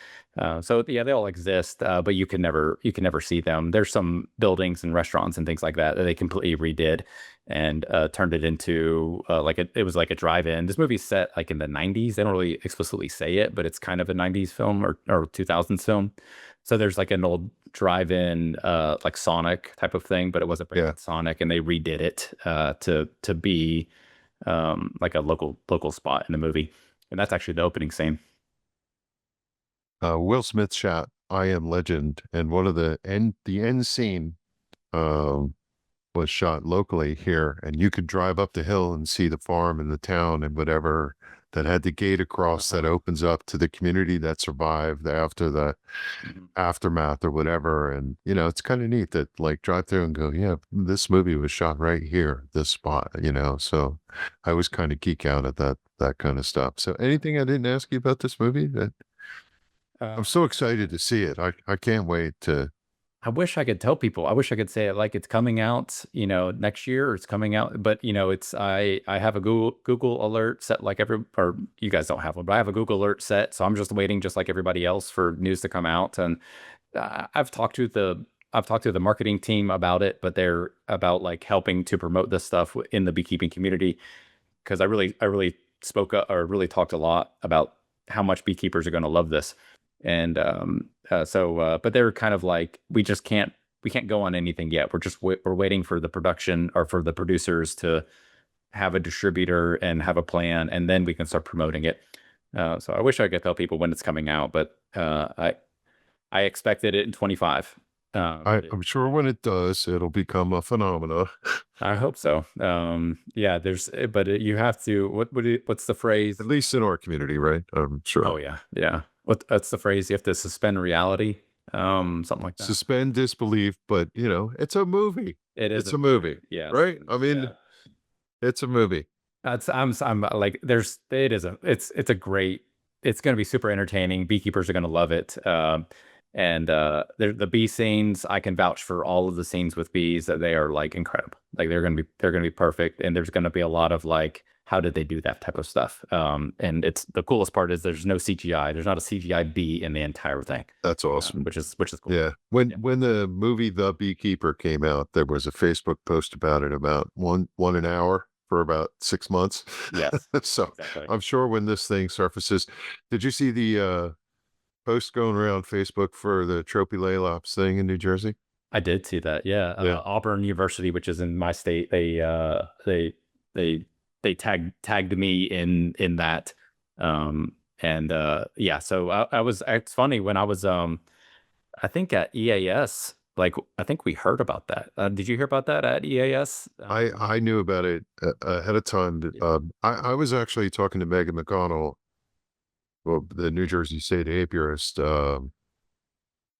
So yeah, they all exist, but you can never see them. There's some buildings and restaurants and things like that that they completely redid and turned it into it was like a drive-in. This movie's set like in the 90s. They don't really explicitly say it, but it's kind of a 90s film or 2000s film. So there's like an old drive-in like Sonic type of thing, but it wasn't very Yeah. much Sonic, and they redid it to be like a local spot in the movie, and that's actually the opening scene. Will Smith shot I Am Legend, and one of the end scene um, was shot locally here, and you could drive up the hill and see the farm and the town and whatever that had the gate across that Uh-huh. opens up to the community that survived after the Mhm. aftermath or whatever. And it's kind of neat that like drive through and go, yeah, this movie was shot right here, this spot. So I always kind of geek out at that kind of stuff. So anything I didn't ask you about this movie that I'm so excited to see it. I can't wait to. I wish I could tell people. I wish I could say it like it's coming out, next year or it's coming out. But it's I have a Google alert set like or you guys don't have one, but I have a Google alert set, so I'm just waiting, just like everybody else, for news to come out. And I've talked to the marketing team about it, but they're about like helping to promote this stuff in the beekeeping community because I really or really talked a lot about how much beekeepers are going to love this, and but they're kind of like we can't go on anything yet. We're waiting for the production or for the producers to have a distributor and have a plan, and then we can start promoting it. So I wish I could tell people when it's coming out, but I expected it in 25. But I'm sure when it does, it'll become a phenomena. I hope so. Yeah, but you have to. What's the phrase? At least in our community, right? I'm Oh sure. yeah, yeah. That's the phrase. You have to suspend reality. Something like that. Suspend disbelief, but it's a movie. It is It's a a movie. movie, Yes. right? I mean, Yeah. it's a movie. I'm like it's a great it's going to be super entertaining. Beekeepers are going to love it. And the bee scenes, I can vouch for all of the scenes with bees that they are like incredible. Like they're going to be perfect, and there's going to be a lot of like how did they do that type of stuff. And it's the coolest part is there's no CGI. There's not a CGI bee in the entire thing, That's awesome. which is cool. Yeah. When Yeah. when the movie The Beekeeper came out, there was a Facebook post about it about one an hour for about 6 months. Yes. So Exactly. I'm sure when this thing surfaces, did you see the post going around Facebook for the Trophy Laylops thing in New Jersey? I did see that. Yeah, Yeah. Auburn University, which is in my state, they they tagged me in that, and yeah. So I was. It's funny when I was I think at EAS. Like I think we heard about that. Did you hear about that at EAS? I knew about it ahead of time. Yeah. I was actually talking to Megan McConnell, well, the New Jersey State apiarist,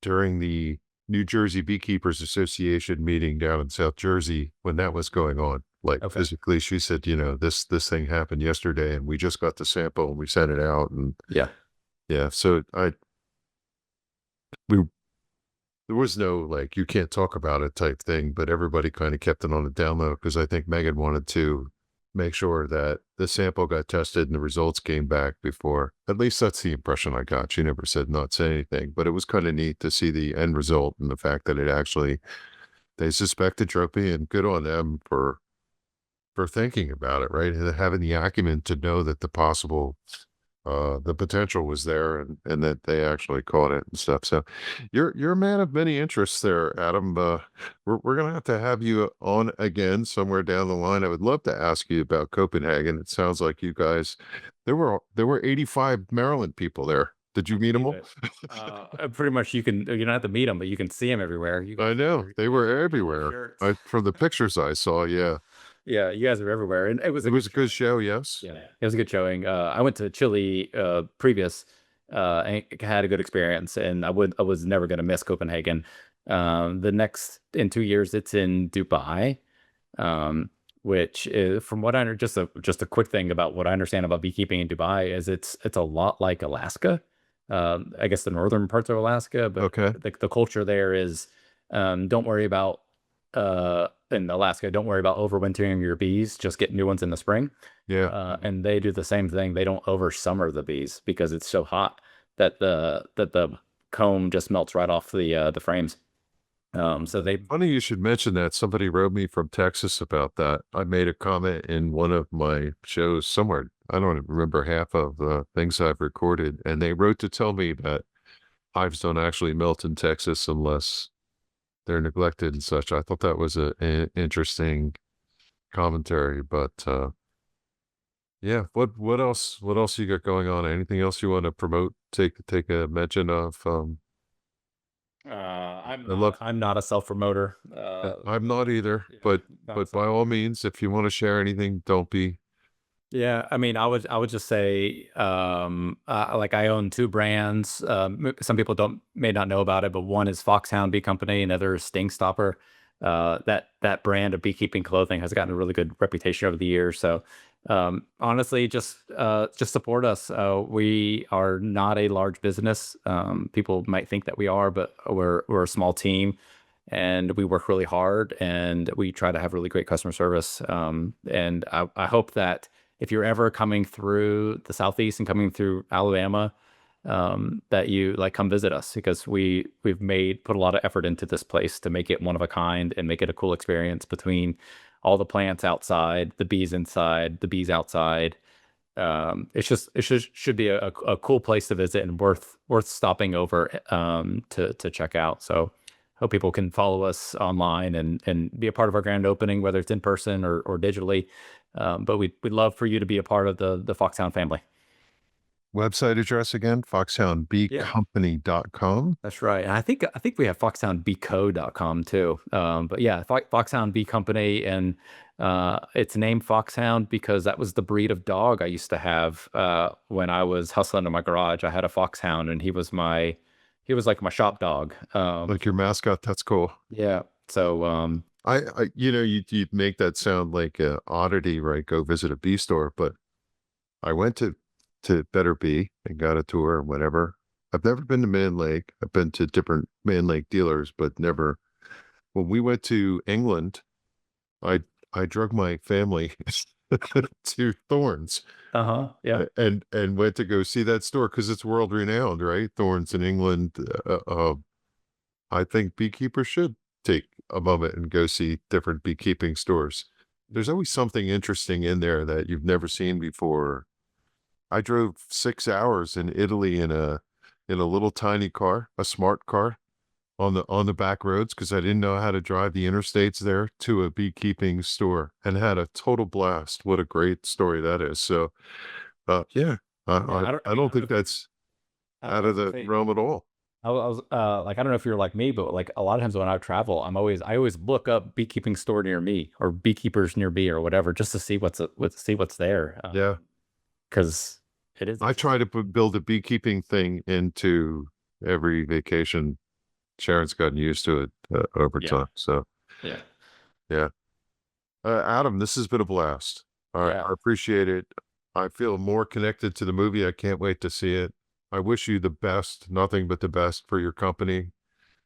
during the New Jersey Beekeepers Association meeting down in South Jersey when that was going on. Like Okay. physically, she said, this thing happened yesterday, and we just got the sample and we sent it out, and Yeah. yeah. So we there was no like you can't talk about it type thing, but everybody kind of kept it on the down low because I think Megan wanted to make sure that the sample got tested and the results came back before. At least that's the impression I got. She never said not say anything, but it was kind of neat to see the end result and the fact that it actually they suspected trophy, and good on them for thinking about it, right? And having the acumen to know that the potential was there, and that they actually caught it and stuff. So you're a man of many interests there, Adam. We're gonna have you on again somewhere down the line. I would love to ask you about Copenhagen. It sounds like you guys there were 85 Maryland people there. Did you meet them Believe all? it. Pretty much you don't have to meet them, but you can see them everywhere. You I guys know wear they were cool everywhere. shirts. I From the pictures I saw, yeah, Yeah, you guys are everywhere, and it was it a was good a good showing. show. Yes. Yeah, it was a good showing. I went to Chile previous, and had a good experience, and I was never gonna miss Copenhagen. The next in 2 years, it's in Dubai, um, which is from what I under just a quick thing about what I understand about beekeeping in Dubai is it's a lot like Alaska. I guess the northern parts of Alaska, but Okay. the culture there is don't worry about in Alaska, don't worry about overwintering your bees, just get new ones in the spring. Yeah. And they do the same thing. They don't over summer the bees because it's so hot that the comb just melts right off the frames. So they Funny you should mention that. Somebody wrote me from Texas about that. I made a comment in one of my shows somewhere. I don't remember half of the things I've recorded, and they wrote to tell me that hives don't actually melt in Texas unless they're neglected and such. I thought that was an interesting commentary, but yeah. What else you got going on? Anything else you want to promote? Take a mention of. I love. I'm not a self promoter. I'm not either, Yeah, not a but self by all promoter. means, if you want to share anything, don't be. Yeah, I mean, I would just say, like I own two brands. Some people don't may not know about it, but one is Foxhound Bee Company, another is Sting Stopper. That brand of beekeeping clothing has gotten a really good reputation over the years. So, honestly, just support us. We are not a large business. People might think that we are, but we're a small team, and we work really hard, and we try to have really great customer service. And I hope that if you're ever coming through the Southeast and coming through Alabama, that you like come visit us because we've put a lot of effort into this place to make it one of a kind and make it a cool experience between all the plants outside, the bees inside, the bees outside. It should be a cool place to visit and worth stopping over to check out. So hope people can follow us online and be a part of our grand opening, whether it's in person or digitally. But we'd love for you to be a part of the Foxhound family. Website address again, Yeah, foxhoundbeecompanY.com. that's right. And I think we have foxhoundbco.com too. But yeah, Foxhound Bee Company, and it's named Foxhound because that was the breed of dog I used to have when I was hustling in my garage. I had a Foxhound, and he was like my shop dog. Like your mascot, that's cool. Yeah. So You'd make that sound like a oddity, right? Go visit a bee store, but I went to Better Bee and got a tour and whatever. I've never been to Man Lake. I've been to different Man Lake dealers, but never. When we went to England, I I drug my family to Thorns yeah. and went to go see that store because it's world renowned, right? Thorns in England. I think beekeepers should take a moment and go see different beekeeping stores. There's always something interesting in there that you've never seen before. I drove 6 hours in Italy in a little tiny car, a smart car on the back roads because I didn't know how to drive the interstates there to a beekeeping store and had a total blast. What a great story that is. So, yeah, Yeah. I don't think that's I out was of gonna the say, realm at all. I was like, I don't know if you're like me, but like a lot of times when I travel, I always look up beekeeping store near me or beekeepers near me or whatever, just to see see what's there. Yeah. Because it is I try interesting. to build a beekeeping thing into every vacation Sharon's gotten used to it over Yeah. time. So Yeah. yeah. Adam, this has been a blast. Yeah. I appreciate it. I feel more connected to the movie. I can't wait to see it. I wish you the best, nothing but the best for your company.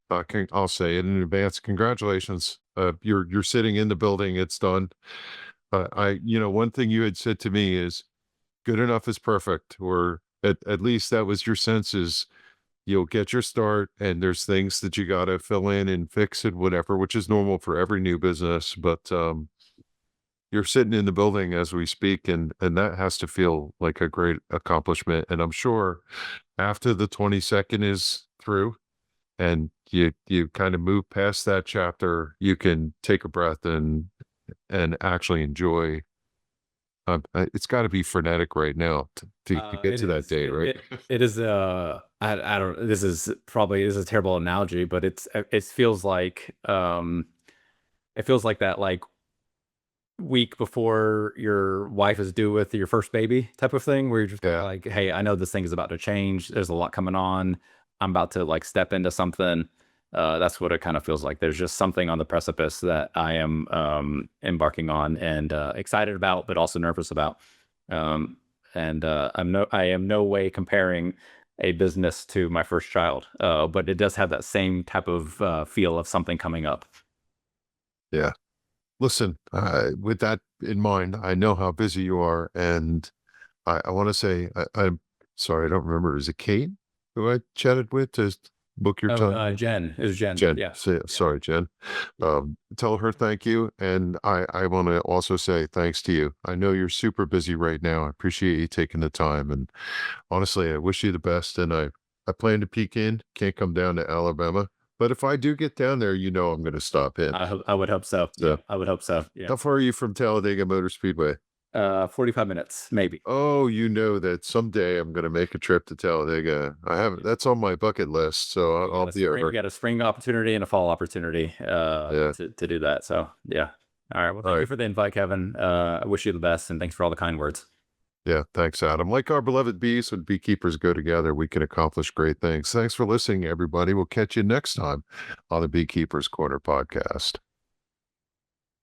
I'll say it in advance. Congratulations. You're sitting in the building. It's done. One thing you had said to me is good enough is perfect, or at least that was your sense is you'll get your start and there's things that you got to fill in and fix and whatever, which is normal for every new business. But, you're sitting in the building as we speak, and that has to feel like a great accomplishment. And I'm sure after the 22nd is through and you kind of move past that chapter, you can take a breath and actually enjoy. It's got to be frenetic right now to get It to that is. day, right? It is. I don't. This is a terrible analogy, but it feels like it feels like that like week before your wife is due with your first baby type of thing, where you're just Yeah, like, hey, I know this thing is about to change. There's a lot coming on. I'm about to like step into something. That's what it kind of feels like. There's just something on the precipice that I am embarking on and excited about, but also nervous about. Um, and I am no way comparing a business to my first child, but it does have that same type of feel of something coming up. yeah. Listen, with that in mind, I know how busy you are, and I want to say I'm sorry, I don't remember. Is it Kate who I chatted with to book your Oh, time? Jen. It was Jen. Jen, Yeah. Yeah. sorry, Jen. Yeah. Tell her thank you, and I want to also say thanks to you. I know you're super busy right now. I appreciate you taking the time, and honestly, I wish you the best. And I plan to peek in. Can't come down to Alabama, but if I do get down there, I'm going to stop in. I would hope so. Yeah, So, I would hope so. Yeah. how far are you from Talladega Motor Speedway? 45 minutes, maybe. Oh, you know that someday I'm gonna make a trip to Talladega. I haven't Yeah. that's on my bucket list, so I'll be We over. got a spring opportunity and a fall opportunity Yeah. to do that. So yeah. All right. Well, All thank you right. for the invite, Kevin. I wish you the best and thanks for all the kind words. Yeah, thanks, Adam. Like our beloved bees, when beekeepers go together, we can accomplish great things. Thanks for listening, everybody. We'll catch you next time on the Beekeepers Corner podcast.